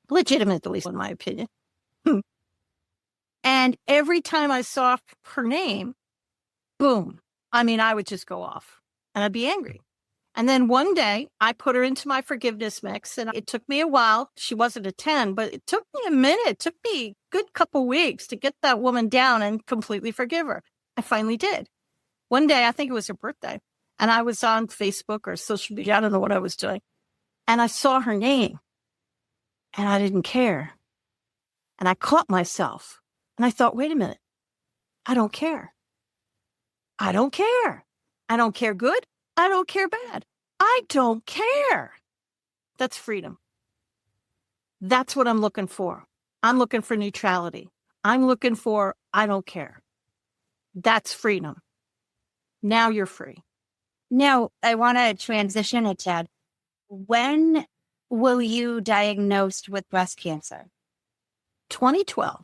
Legitimately, in my opinion. And every time I saw her name, boom. I would just go off and I'd be angry. And then one day I put her into my forgiveness mix, and it took me a while. She wasn't a 10, but it took me a minute. It took me a good couple weeks to get that woman down and completely forgive her. I finally did. One day, I think it was her birthday, and I was on Facebook or social media. I don't know what I was doing. And I saw her name and I didn't care. And I caught myself and I thought, wait a minute. I don't care. I don't care. I don't care good. I don't care bad. I don't care. That's freedom. That's what I'm looking for. I'm looking for neutrality. I'm looking for, I don't care. That's freedom. Now you're free.
Now, I want to transition it, Chad. When were you diagnosed with breast cancer?
2012.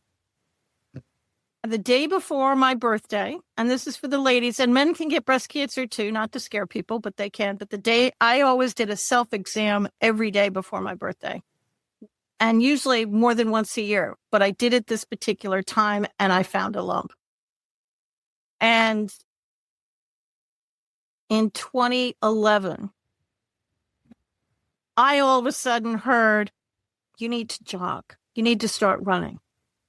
The day before my birthday, and this is for the ladies, and men can get breast cancer too, not to scare people, but they can. But the day, I always did a self-exam every day before my birthday, and usually more than once a year. But I did it this particular time, and I found a lump. And in 2011, I all of a sudden heard, you need to jog. You need to start running.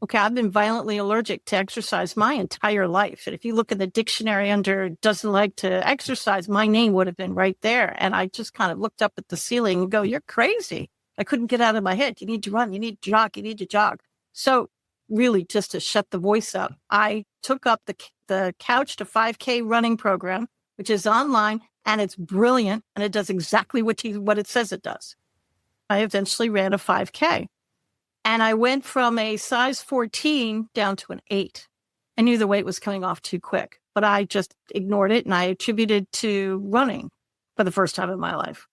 Okay, I've been violently allergic to exercise my entire life. And if you look in the dictionary under doesn't like to exercise, my name would have been right there. And I just kind of looked up at the ceiling and go, you're crazy. I couldn't get out of my head. You need to run. You need to jog. You need to jog. So really, just to shut the voice up, I took up the Couch to 5K running program, which is online, and it's brilliant. And it does exactly what it says it does. I eventually ran a 5K. And I went from a size 14 down to an 8. I knew the weight was coming off too quick, but I just ignored it and I attributed to running for the first time in my life.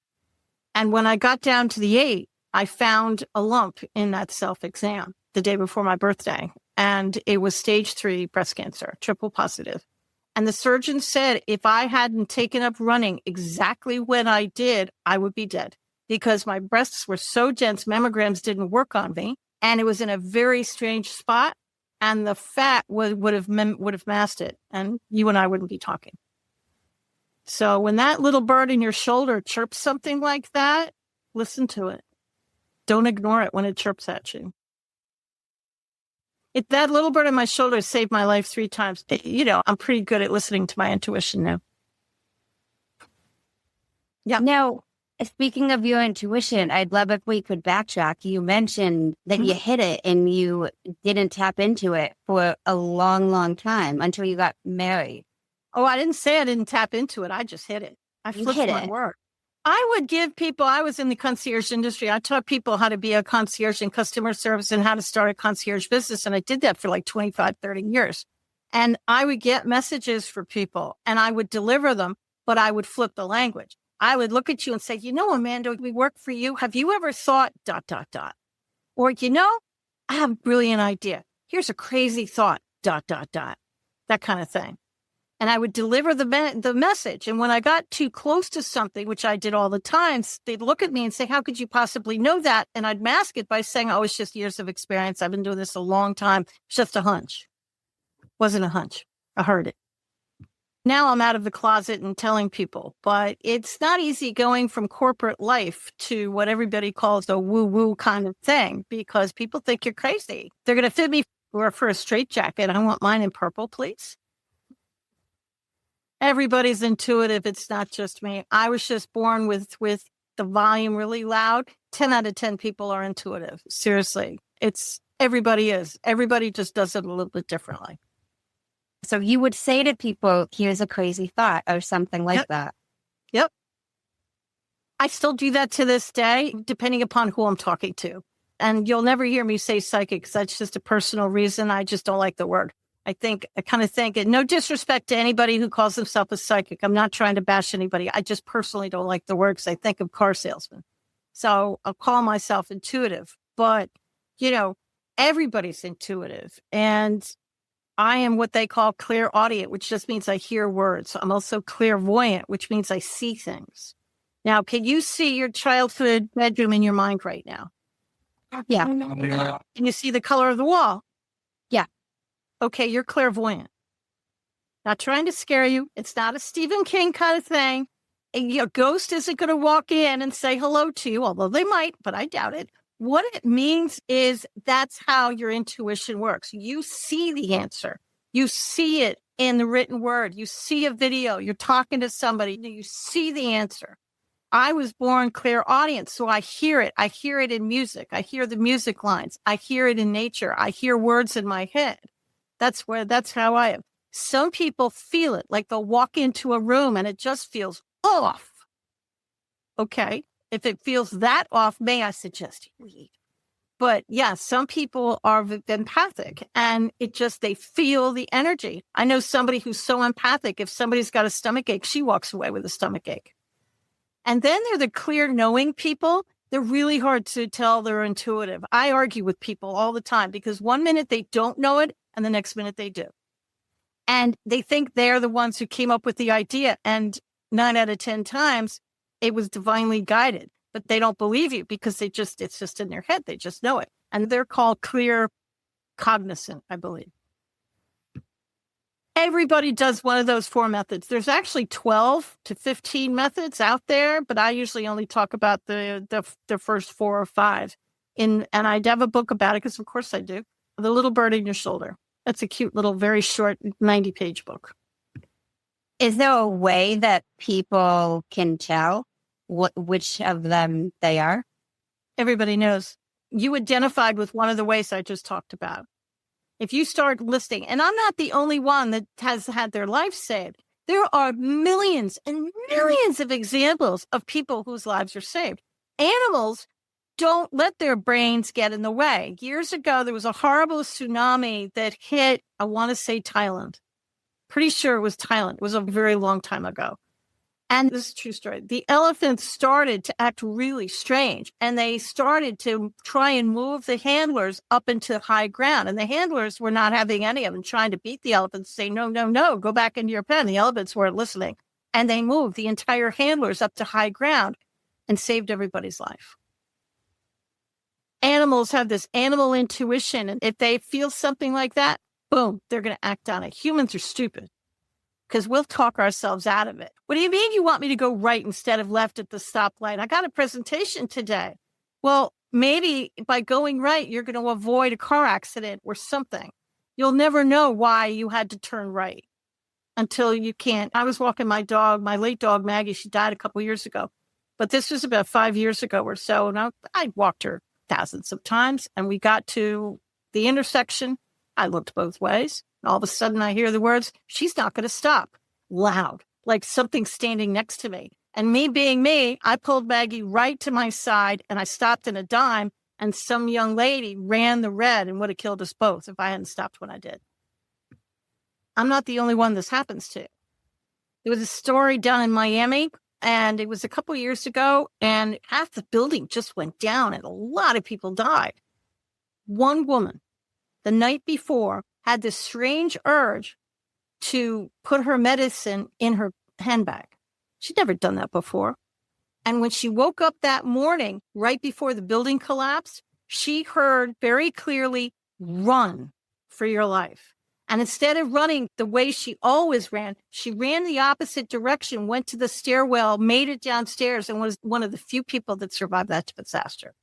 And when I got down to the 8, I found a lump in that self-exam the day before my birthday. And it was stage 3 breast cancer, triple positive. And the surgeon said if I hadn't taken up running exactly when I did, I would be dead. Because my breasts were so dense, mammograms didn't work on me. And it was in a very strange spot. And the fat would have masked it. And you and I wouldn't be talking. So when that little bird in your shoulder chirps something like that, listen to it. Don't ignore it when it chirps at you. That little bird on my shoulder saved my life 3 times. I'm pretty good at listening to my intuition now. Yeah.
Now, speaking of your intuition, I'd love if we could backtrack. You mentioned that you hit it and you didn't tap into it for a long, long time until you got married.
Oh, I didn't say I didn't tap into it. I just hit it. I flipped my word. I would give people, I was in the concierge industry. I taught people how to be a concierge in customer service and how to start a concierge business. And I did that for like 25, 30 years. And I would get messages for people and I would deliver them, but I would flip the language. I would look at you and say, Amanda, we work for you. Have you ever thought ... Or, I have a brilliant idea. Here's a crazy thought ... That kind of thing. And I would deliver the message. And when I got too close to something, which I did all the time, they'd look at me and say, how could you possibly know that? And I'd mask it by saying, oh, it's just years of experience. I've been doing this a long time. It's just a hunch. Wasn't a hunch. I heard it. Now I'm out of the closet and telling people, but it's not easy going from corporate life to what everybody calls a woo-woo kind of thing because people think you're crazy. They're going to fit me for a straitjacket. I want mine in purple, please. Everybody's intuitive. It's not just me. I was just born with the volume really loud. 10 out of 10 people are intuitive. Seriously. Everybody is. Everybody just does it a little bit differently.
So you would say to people, here's a crazy thought or something like that.
Yep. I still do that to this day, depending upon who I'm talking to. And you'll never hear me say psychic because that's just a personal reason. I just don't like the word. I kind of think, no disrespect to anybody who calls themselves a psychic. I'm not trying to bash anybody. I just personally don't like the word because I think of car salesman. So I'll call myself intuitive. But, everybody's intuitive. And I am what they call clairaudient, which just means I hear words. I'm also clairvoyant, which means I see things. Now, can you see your childhood bedroom in your mind right now?
Yeah.
Can you see the color of the wall?
Yeah.
Okay, you're clairvoyant. Not trying to scare you. It's not a Stephen King kind of thing. A ghost isn't going to walk in and say hello to you, although they might, but I doubt it. What it means is that's how your intuition works. You see the answer. You see it in the written word. You see a video. You're talking to somebody. You see the answer. I was born clairaudient, so I hear it. I hear it in music. I hear the music lines. I hear it in nature. I hear words in my head. That's how I am. Some people feel it, like they'll walk into a room and it just feels off. Okay. If it feels that off, may I suggest you leave? But yeah, some people are empathic and they feel the energy. I know somebody who's so empathic. If somebody's got a stomach ache, she walks away with a stomach ache. And then they're the clear knowing people. They're really hard to tell they're intuitive. I argue with people all the time because one minute they don't know it and the next minute they do. And they think they're the ones who came up with the idea. And 9 out of 10 times, it was divinely guided, but they don't believe you because it's just in their head. They just know it. And they're called clear cognizant, I believe. Everybody does one of those 4 methods. There's actually 12 to 15 methods out there, but I usually only talk about the first 4 or 5. And I have a book about it because, of course, I do. The Little Bird in Your Shoulder. That's a cute little, very short 90-page book.
Is there a way that people can tell which of them they are?
Everybody knows. You identified with one of the ways I just talked about. If you start listing, and I'm not the only one that has had their life saved. There are millions and millions of examples of people whose lives are saved. Animals don't let their brains get in the way. Years ago, there was a horrible tsunami that hit, I want to say Thailand. Pretty sure it was Thailand. It was a very long time ago. And this is a true story. The elephants started to act really strange, and they started to try and move the handlers up into high ground. And the handlers were not having any of them, trying to beat the elephants, saying, no, no, no, go back into your pen. The elephants weren't listening. And they moved the entire handlers up to high ground and saved everybody's life. Animals have this animal intuition, and if they feel something like that, boom, they're going to act on it. Humans are stupid because we'll talk ourselves out of it. What do you mean you want me to go right instead of left at the stoplight? I got a presentation today. Well, maybe by going right, you're going to avoid a car accident or something. You'll never know why you had to turn right until you can't. I was walking my dog, my late dog, Maggie. She died a couple years ago, but this was about 5 years ago or so. And I walked her thousands of times, and we got to the intersection. I looked both ways. And all of a sudden I hear the words, she's not going to stop, loud, like something standing next to me. And me being me, I pulled Maggie right to my side and I stopped in a dime, and some young lady ran the red and would have killed us both if I hadn't stopped when I did. I'm not the only one this happens to. There was a story down in Miami, and it was a couple years ago, and half the building just went down and a lot of people died. One woman, the night before, had this strange urge to put her medicine in her handbag. She'd never done that before. And when she woke up that morning, right before the building collapsed, she heard very clearly, run for your life. And instead of running the way she always ran, she ran the opposite direction, went to the stairwell, made it downstairs, and was one of the few people that survived that disaster.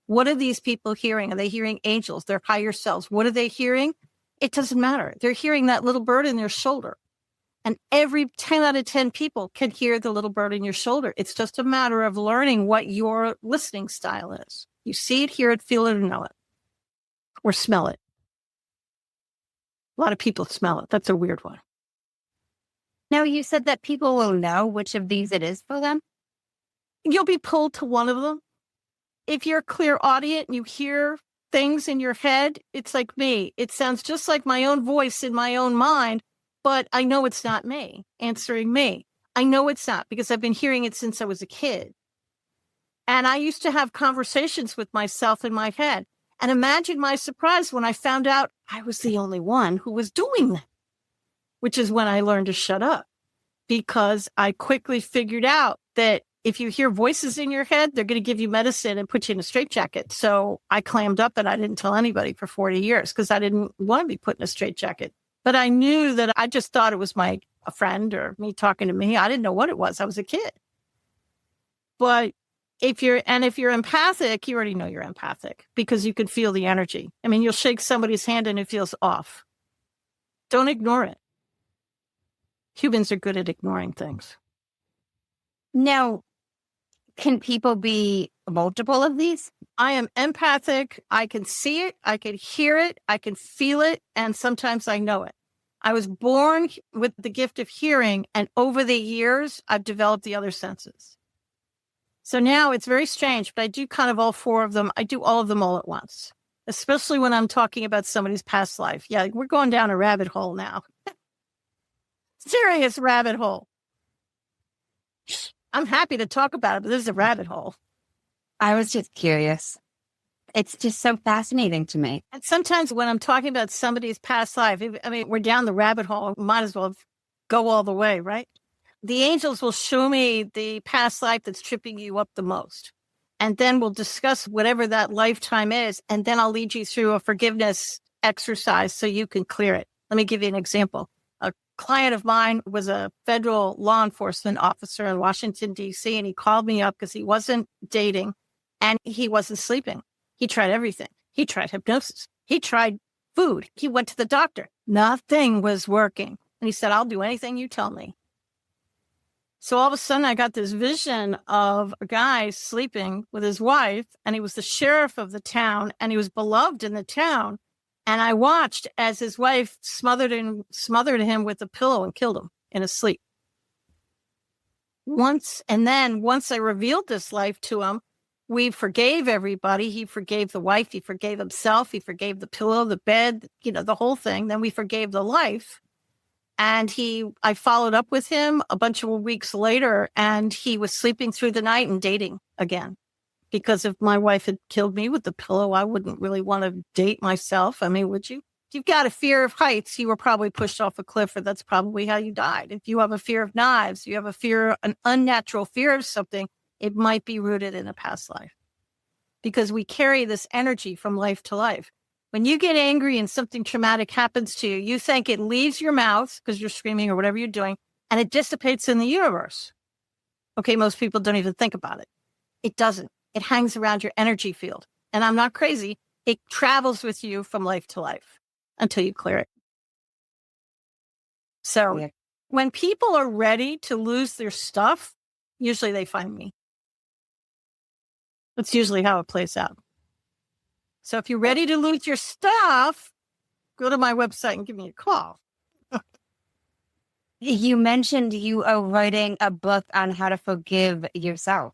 What are these people hearing? Are they hearing angels, their higher selves? What are they hearing? It doesn't matter. They're hearing that little bird in their shoulder. And every 10 out of 10 people can hear the little bird in your shoulder. It's just a matter of learning what your listening style is. You see it, hear it, feel it, or know it, or smell it. A lot of people smell it. That's a weird one.
Now, you said that people will know which of these it is for them.
You'll be pulled to one of them. If you're clairaudient and you hear things in your head, it's like me. It sounds just like my own voice in my own mind, but I know it's not me answering me. I know it's not because I've been hearing it since I was a kid. And I used to have conversations with myself in my head. And imagine my surprise when I found out I was the only one who was doing that, which is when I learned to shut up, because I quickly figured out that if you hear voices in your head, they're going to give you medicine and put you in a straitjacket. So I clammed up and I didn't tell anybody for 40 years because I didn't want to be put in a straitjacket. But I knew that I just thought it was a friend or me talking to me. I didn't know what it was. I was a kid. But if you're empathic, you already know you're empathic because you can feel the energy. I mean, you'll shake somebody's hand and it feels off. Don't ignore it. Humans are good at ignoring things.
Now, can people be multiple of these?
I am empathic. I can see it. I can hear it. I can feel it. And sometimes I know it. I was born with the gift of hearing. And over the years, I've developed the other senses. So now it's very strange, but I do kind of all four of them. I do all of them all at once, especially when I'm talking about somebody's past life. Yeah, we're going down a rabbit hole now. Serious rabbit hole. I'm happy to talk about it, but this is a rabbit hole.
I was just curious. It's just so fascinating to me.
And sometimes when I'm talking about somebody's past life, we're down the rabbit hole. Might as well go all the way, right? The angels will show me the past life that's tripping you up the most. And then we'll discuss whatever that lifetime is. And then I'll lead you through a forgiveness exercise so you can clear it. Let me give you an example. A client of mine was a federal law enforcement officer in Washington, D.C., and he called me up because he wasn't dating and he wasn't sleeping. He tried everything. He tried hypnosis. He tried food. He went to the doctor. Nothing was working. And he said, I'll do anything you tell me. So all of a sudden, I got this vision of a guy sleeping with his wife, and he was the sheriff of the town, and he was beloved in the town. And I watched as his wife smothered him with a pillow and killed him in his sleep. Once I revealed this life to him, we forgave everybody. He forgave the wife. He forgave himself. He forgave the pillow, the bed, the whole thing. Then we forgave the life. And I followed up with him a bunch of weeks later, and he was sleeping through the night and dating again. Because if my wife had killed me with the pillow, I wouldn't really want to date myself. I mean, would you? If you've got a fear of heights, you were probably pushed off a cliff, or that's probably how you died. If you have a fear of knives, you have an unnatural fear of something, it might be rooted in a past life. Because we carry this energy from life to life. When you get angry and something traumatic happens to you, you think it leaves your mouth because you're screaming or whatever you're doing, and it dissipates in the universe. Okay, most people don't even think about it. It doesn't. It hangs around your energy field. And I'm not crazy. It travels with you from life to life until you clear it. So when people are ready to lose their stuff, usually they find me. That's usually how it plays out. So if you're ready to lose your stuff, go to my website and give me a call.
You mentioned you are writing a book on how to forgive yourself.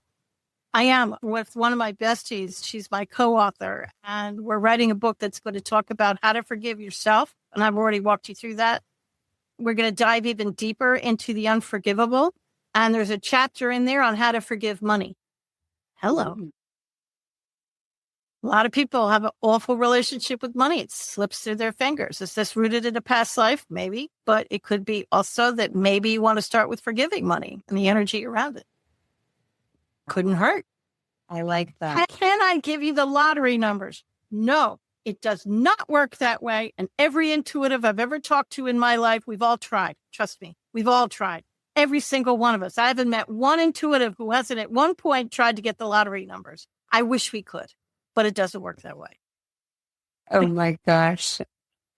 I am with one of my besties. She's my co-author, and we're writing a book that's going to talk about how to forgive yourself. And I've already walked you through that. We're going to dive even deeper into the unforgivable. And there's a chapter in there on how to forgive money. Hello. A lot of people have an awful relationship with money. It slips through their fingers. Is this rooted in a past life? Maybe. But it could be also that maybe you want to start with forgiving money and the energy around it. Couldn't hurt.
I like that.
Can I give you the lottery numbers? No. It does not work that way. And every intuitive I've ever talked to in my life, we've all tried. Trust me, we've all tried. Every single one of us. I haven't met one intuitive who hasn't at one point tried to get the lottery numbers. I wish we could, but it doesn't work that way.
Oh my gosh.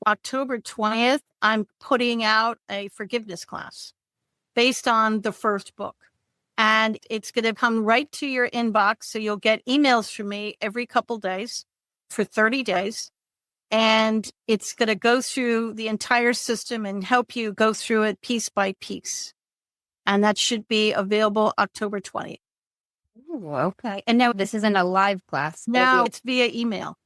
October 20th, I'm putting out a forgiveness class based on the first book. And it's going to come right to your inbox. So you'll get emails from me every couple days for 30 days. And it's going to go through the entire system and help you go through it piece by piece. And that should be available October 20th.
Ooh, okay. And now this isn't a live class.
Now it's via email.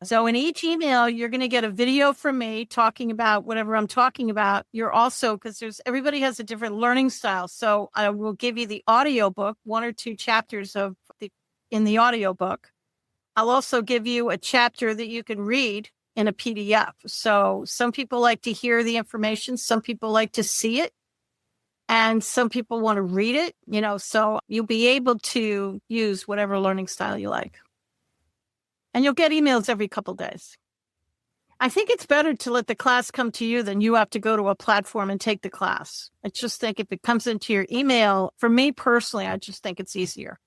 So in each email, you're going to get a video from me talking about whatever I'm talking about. You're also, because everybody has a different learning style. So I will give you the audio book, 1 or 2 chapters in the audio book. I'll also give you a chapter that you can read in a PDF. So some people like to hear the information. Some people like to see it. And some people want to read it, so you'll be able to use whatever learning style you like. And you'll get emails every couple days. I think it's better to let the class come to you than you have to go to a platform and take the class. I just think if it comes into your email, for me personally, I just think it's easier.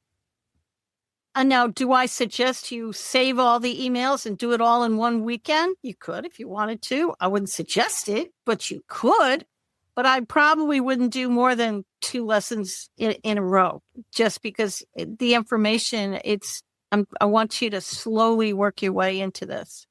And now, do I suggest you save all the emails and do it all in one weekend? You could if you wanted to. I wouldn't suggest it, but you could. But I probably wouldn't do more than 2 lessons in a row, just because the information, I want you to slowly work your way into this.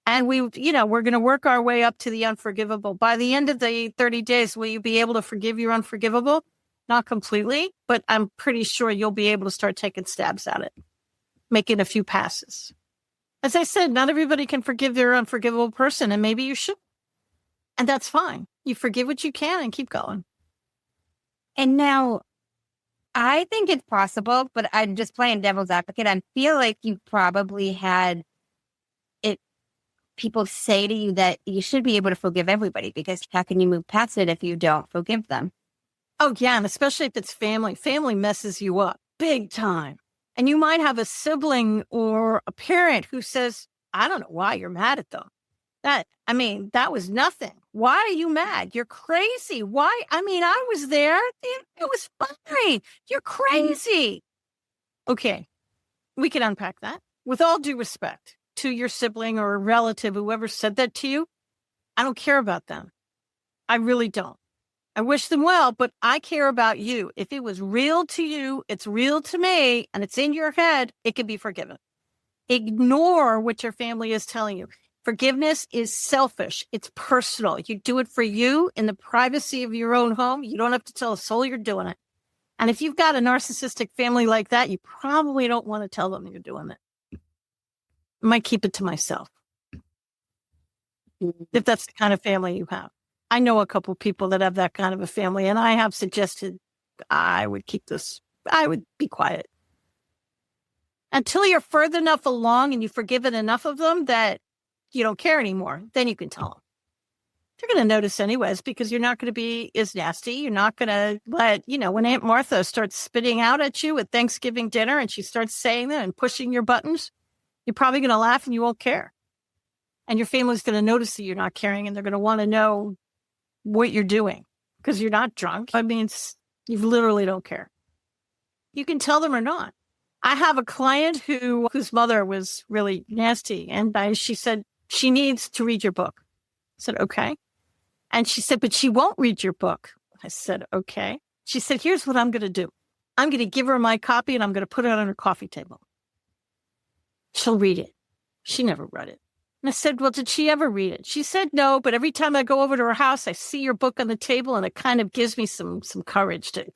And we're going to work our way up to the unforgivable. By the end of the 30 days, will you be able to forgive your unforgivable? Not completely, but I'm pretty sure you'll be able to start taking stabs at it, making a few passes. As I said, not everybody can forgive their unforgivable person, and maybe you should. And that's fine. You forgive what you can and keep going.
And now, I think it's possible, but I'm just playing devil's advocate. I feel like you probably had people say to you that you should be able to forgive everybody, because how can you move past it if you don't forgive them?
Oh, yeah. And especially if it's family. Family messes you up big time. And you might have a sibling or a parent who says, I don't know why you're mad at them. That was nothing. Why are you mad? You're crazy. Why? I was there. It was fine. You're crazy. Okay. We can unpack that. With all due respect to your sibling or a relative, whoever said that to you, I don't care about them. I really don't. I wish them well, but I care about you. If it was real to you, it's real to me, and it's in your head, it can be forgiven. Ignore what your family is telling you. Forgiveness is selfish. It's personal. You do it for you in the privacy of your own home. You don't have to tell a soul you're doing it. And if you've got a narcissistic family like that, you probably don't want to tell them you're doing it. I might keep it to myself. If that's the kind of family you have. I know a couple of people that have that kind of a family, and I have suggested I would be quiet. Until you're further enough along and you've forgiven enough of them that you don't care anymore, then you can tell them. They're going to notice anyways, because you're not going to be as nasty. You're not going to let, when Aunt Martha starts spitting out at you at Thanksgiving dinner and she starts saying that and pushing your buttons, you're probably going to laugh and you won't care. And your family's going to notice that you're not caring, and they're going to want to know what you're doing, because you're not drunk. You literally don't care. You can tell them or not. I have a client whose mother was really nasty, and she said, she needs to read your book. I said, okay. And she said, but she won't read your book. I said, okay. She said, here's what I'm going to do. I'm going to give her my copy, and I'm going to put it on her coffee table. She'll read it. She never read it. And I said, well, did she ever read it? She said no, but every time I go over to her house, I see your book on the table, and it kind of gives me some courage to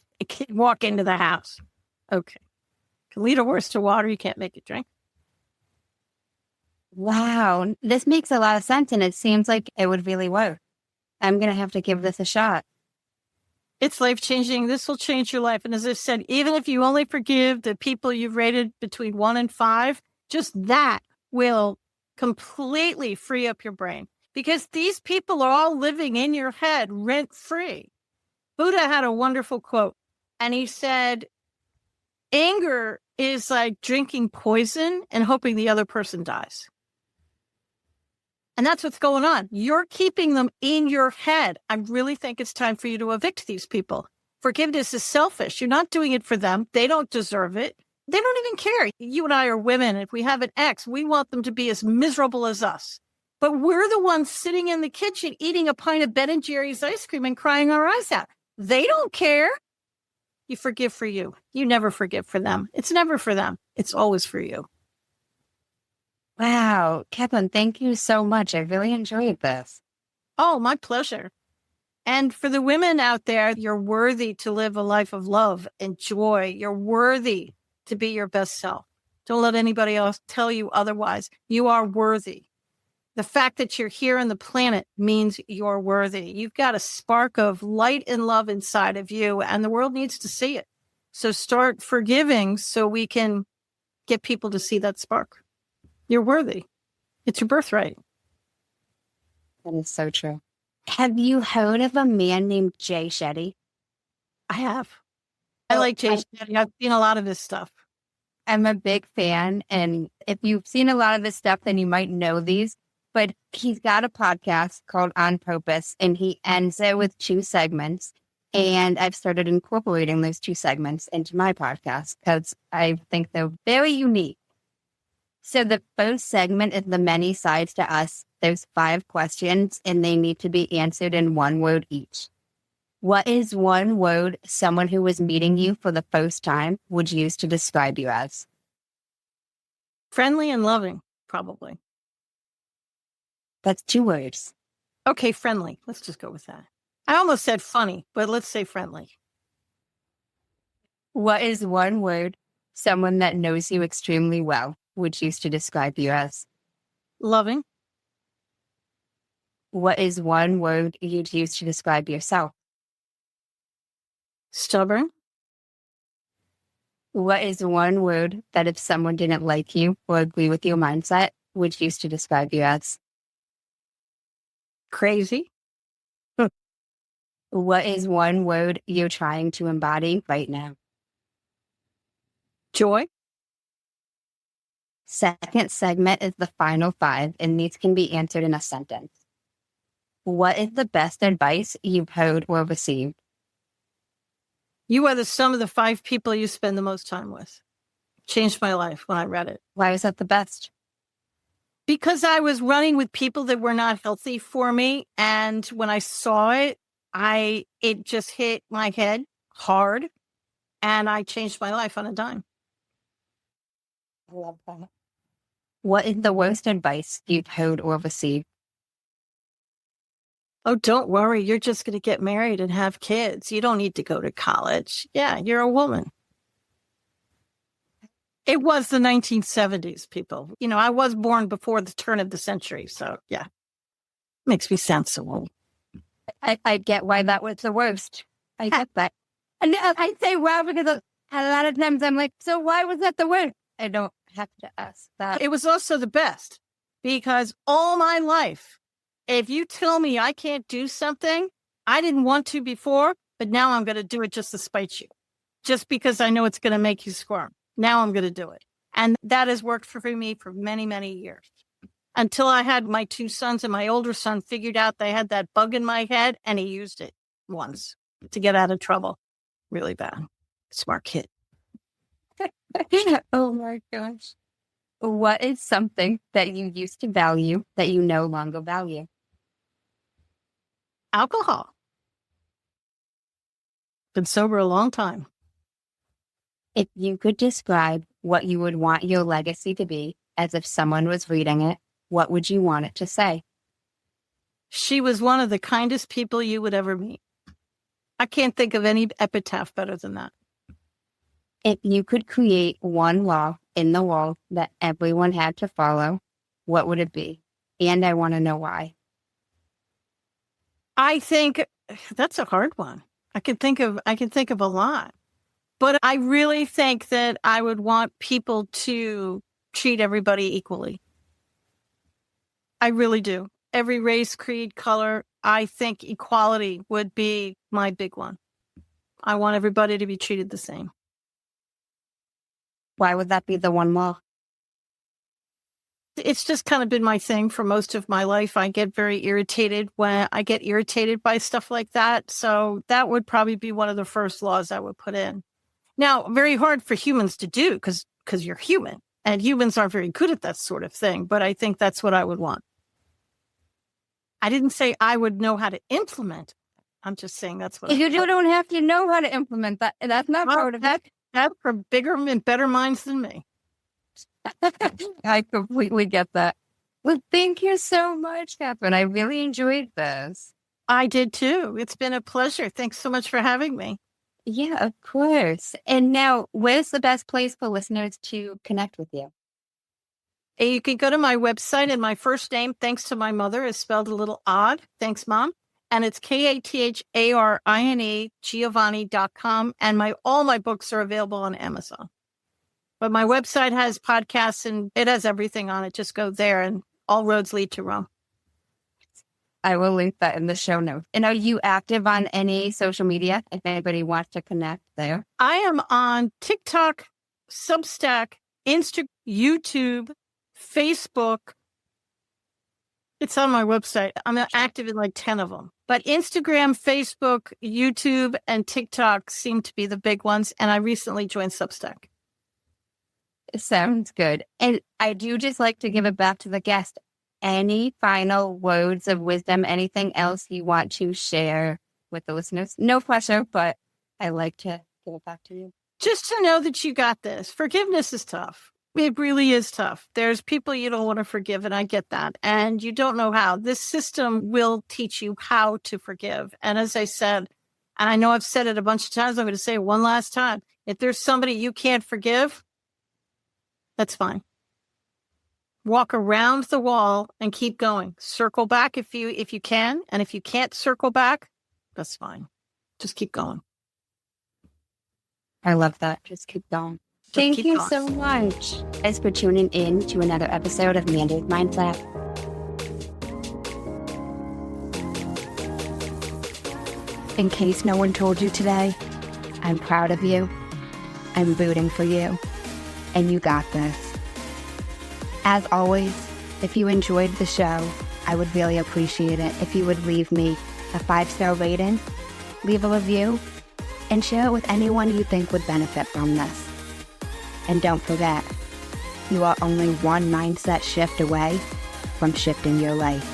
walk into the house. Okay. Can lead a horse to water, you can't make it drink.
Wow. This makes a lot of sense, and it seems like it would really work. I'm going to have to give this a shot.
It's life-changing. This will change your life. And as I said, even if you only forgive the people you've rated between 1 and 5, just that will completely free up your brain, because these people are all living in your head rent-free. Buddha had a wonderful quote, and he said, anger is like drinking poison and hoping the other person dies. And that's what's going on. You're keeping them in your head. I really think it's time for you to evict these people. Forgiveness is selfish. You're not doing it for them. They don't deserve it. They don't even care. You and I are women. If we have an ex, we want them to be as miserable as us. But we're the ones sitting in the kitchen eating a pint of Ben & Jerry's ice cream and crying our eyes out. They don't care. You forgive for you. You never forgive for them. It's never for them. It's always for you.
Wow. Katharine, thank you so much. I really enjoyed this.
Oh, my pleasure. And for the women out there, you're worthy to live a life of love and joy. You're worthy to be your best self. Don't let anybody else tell you otherwise. You are worthy. The fact that you're here on the planet means you're worthy. You've got a spark of light and love inside of you, and the world needs to see it. So start forgiving so we can get people to see that spark. You're worthy. It's your birthright.
That is so true. Have you heard of a man named Jay Shetty?
I have. I like Jay Shetty. I've seen a lot of his stuff.
I'm a big fan. And if you've seen a lot of his stuff, then you might know these. But he's got a podcast called On Purpose, and he ends it with 2 segments. And I've started incorporating those 2 segments into my podcast because I think they're very unique. So the first segment is the many sides to us. There's 5 questions, and they need to be answered in 1 word each. What is 1 word someone who was meeting you for the first time would use to describe you as?
Friendly and loving, probably.
That's 2 words.
Okay, friendly. Let's just go with that. I almost said funny, but let's say friendly.
What is 1 word someone that knows you extremely well would use to describe you as?
Loving.
What is 1 word you'd use to describe yourself?
Stubborn.
What is 1 word that if someone didn't like you or agree with your mindset would use to describe you as?
Crazy.
What is 1 word you're trying to embody right now?
Joy.
Second segment is the final 5, and these can be answered in a sentence. What is the best advice you've heard or received?
You are the sum of the 5 people you spend the most time with. Changed my life when I read it.
Why was that the best?
Because I was running with people that were not healthy for me. And when I saw it, it just hit my head hard. And I changed my life on a dime.
I love that. What is the worst advice you've heard or received?
Oh, don't worry. You're just going to get married and have kids. You don't need to go to college. Yeah, you're a woman. It was the 1970s, people. You know, I was born before the turn of the century. So, yeah, makes me sound so old.
I get why that was the worst. I get that. And I say wow because a lot of times I'm like, so why was that the worst? I don't have to ask that.
It was also the best because all my life, if you tell me I can't do something, I didn't want to before, but now I'm going to do it just to spite you, just because I know it's going to make you squirm. Now I'm going to do it. And that has worked for me for many, many years. Until I had my 2 sons and my older son figured out they had that bug in my head, and he used it once to get out of trouble. Really bad. Smart kid.
Oh my gosh. What is something that you used to value that you no longer value?
Alcohol. Been sober a long time.
If you could describe what you would want your legacy to be as if someone was reading it, what would you want it to say?
She was one of the kindest people you would ever meet. I can't think of any epitaph better than that.
If you could create 1 law in the world that everyone had to follow, what would it be? And I want to know why.
I think that's a hard one. I can think of a lot. But I really think that I would want people to treat everybody equally. I really do. Every race, creed, color, I think equality would be my big one. I want everybody to be treated the same.
Why would that be the 1 law?
It's just kind of been my thing for most of my life. I get very irritated when I get irritated by stuff like that. So that would probably be one of the first laws I would put in. Now, very hard for humans to do because you're human and humans aren't very good at that sort of thing. But I think that's what I would want. I didn't say I would know how to implement. I'm just saying that's what
You don't have to know how to implement that. That's not part of it.
That's for bigger and better minds than me.
I completely get that. Well, thank you so much, Katharine. I really enjoyed this.
I did too. It's been a pleasure. Thanks so much for having me.
Yeah, of course. And now, where's the best place for listeners to connect with you?
You can go to my website, and my first name, thanks to my mother, is spelled a little odd. Thanks, Mom. And it's Katharine Giovanni.com. And all my books are available on Amazon. But my website has podcasts and it has everything on it. Just go there and all roads lead to Rome.
I will link that in the show notes. And are you active on any social media if anybody wants to connect there?
I am on TikTok, Substack, Instagram, YouTube, Facebook. It's on my website. I'm active in like 10 of them. But Instagram, Facebook, YouTube, and TikTok seem to be the big ones. And I recently joined Substack.
Sounds good. And I do just like to give it back to the guest. Any final words of wisdom, anything else you want to share with the listeners? No pressure, but I like to give it back to you.
Just to know that you got this. Forgiveness is tough. It really is tough. There's people you don't want to forgive, and I get that. And you don't know how. This system will teach you how to forgive. And as I said, and I know I've said it a bunch of times, I'm going to say it one last time. If there's somebody you can't forgive, that's fine. Walk around the wall and keep going. Circle back if you can. And if you can't circle back, that's fine. Just keep going.
I love that. Just keep going. Thank you so much. Thanks for tuning in to another episode of Manda's Mindset. In case no one told you today, I'm proud of you. I'm rooting for you. And you got this. As always, if you enjoyed the show, I would really appreciate it if you would leave me a 5-star rating, leave a review, and share it with anyone you think would benefit from this. And don't forget, you are only one mindset shift away from shifting your life.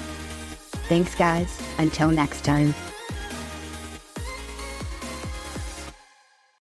Thanks, guys. Until next time.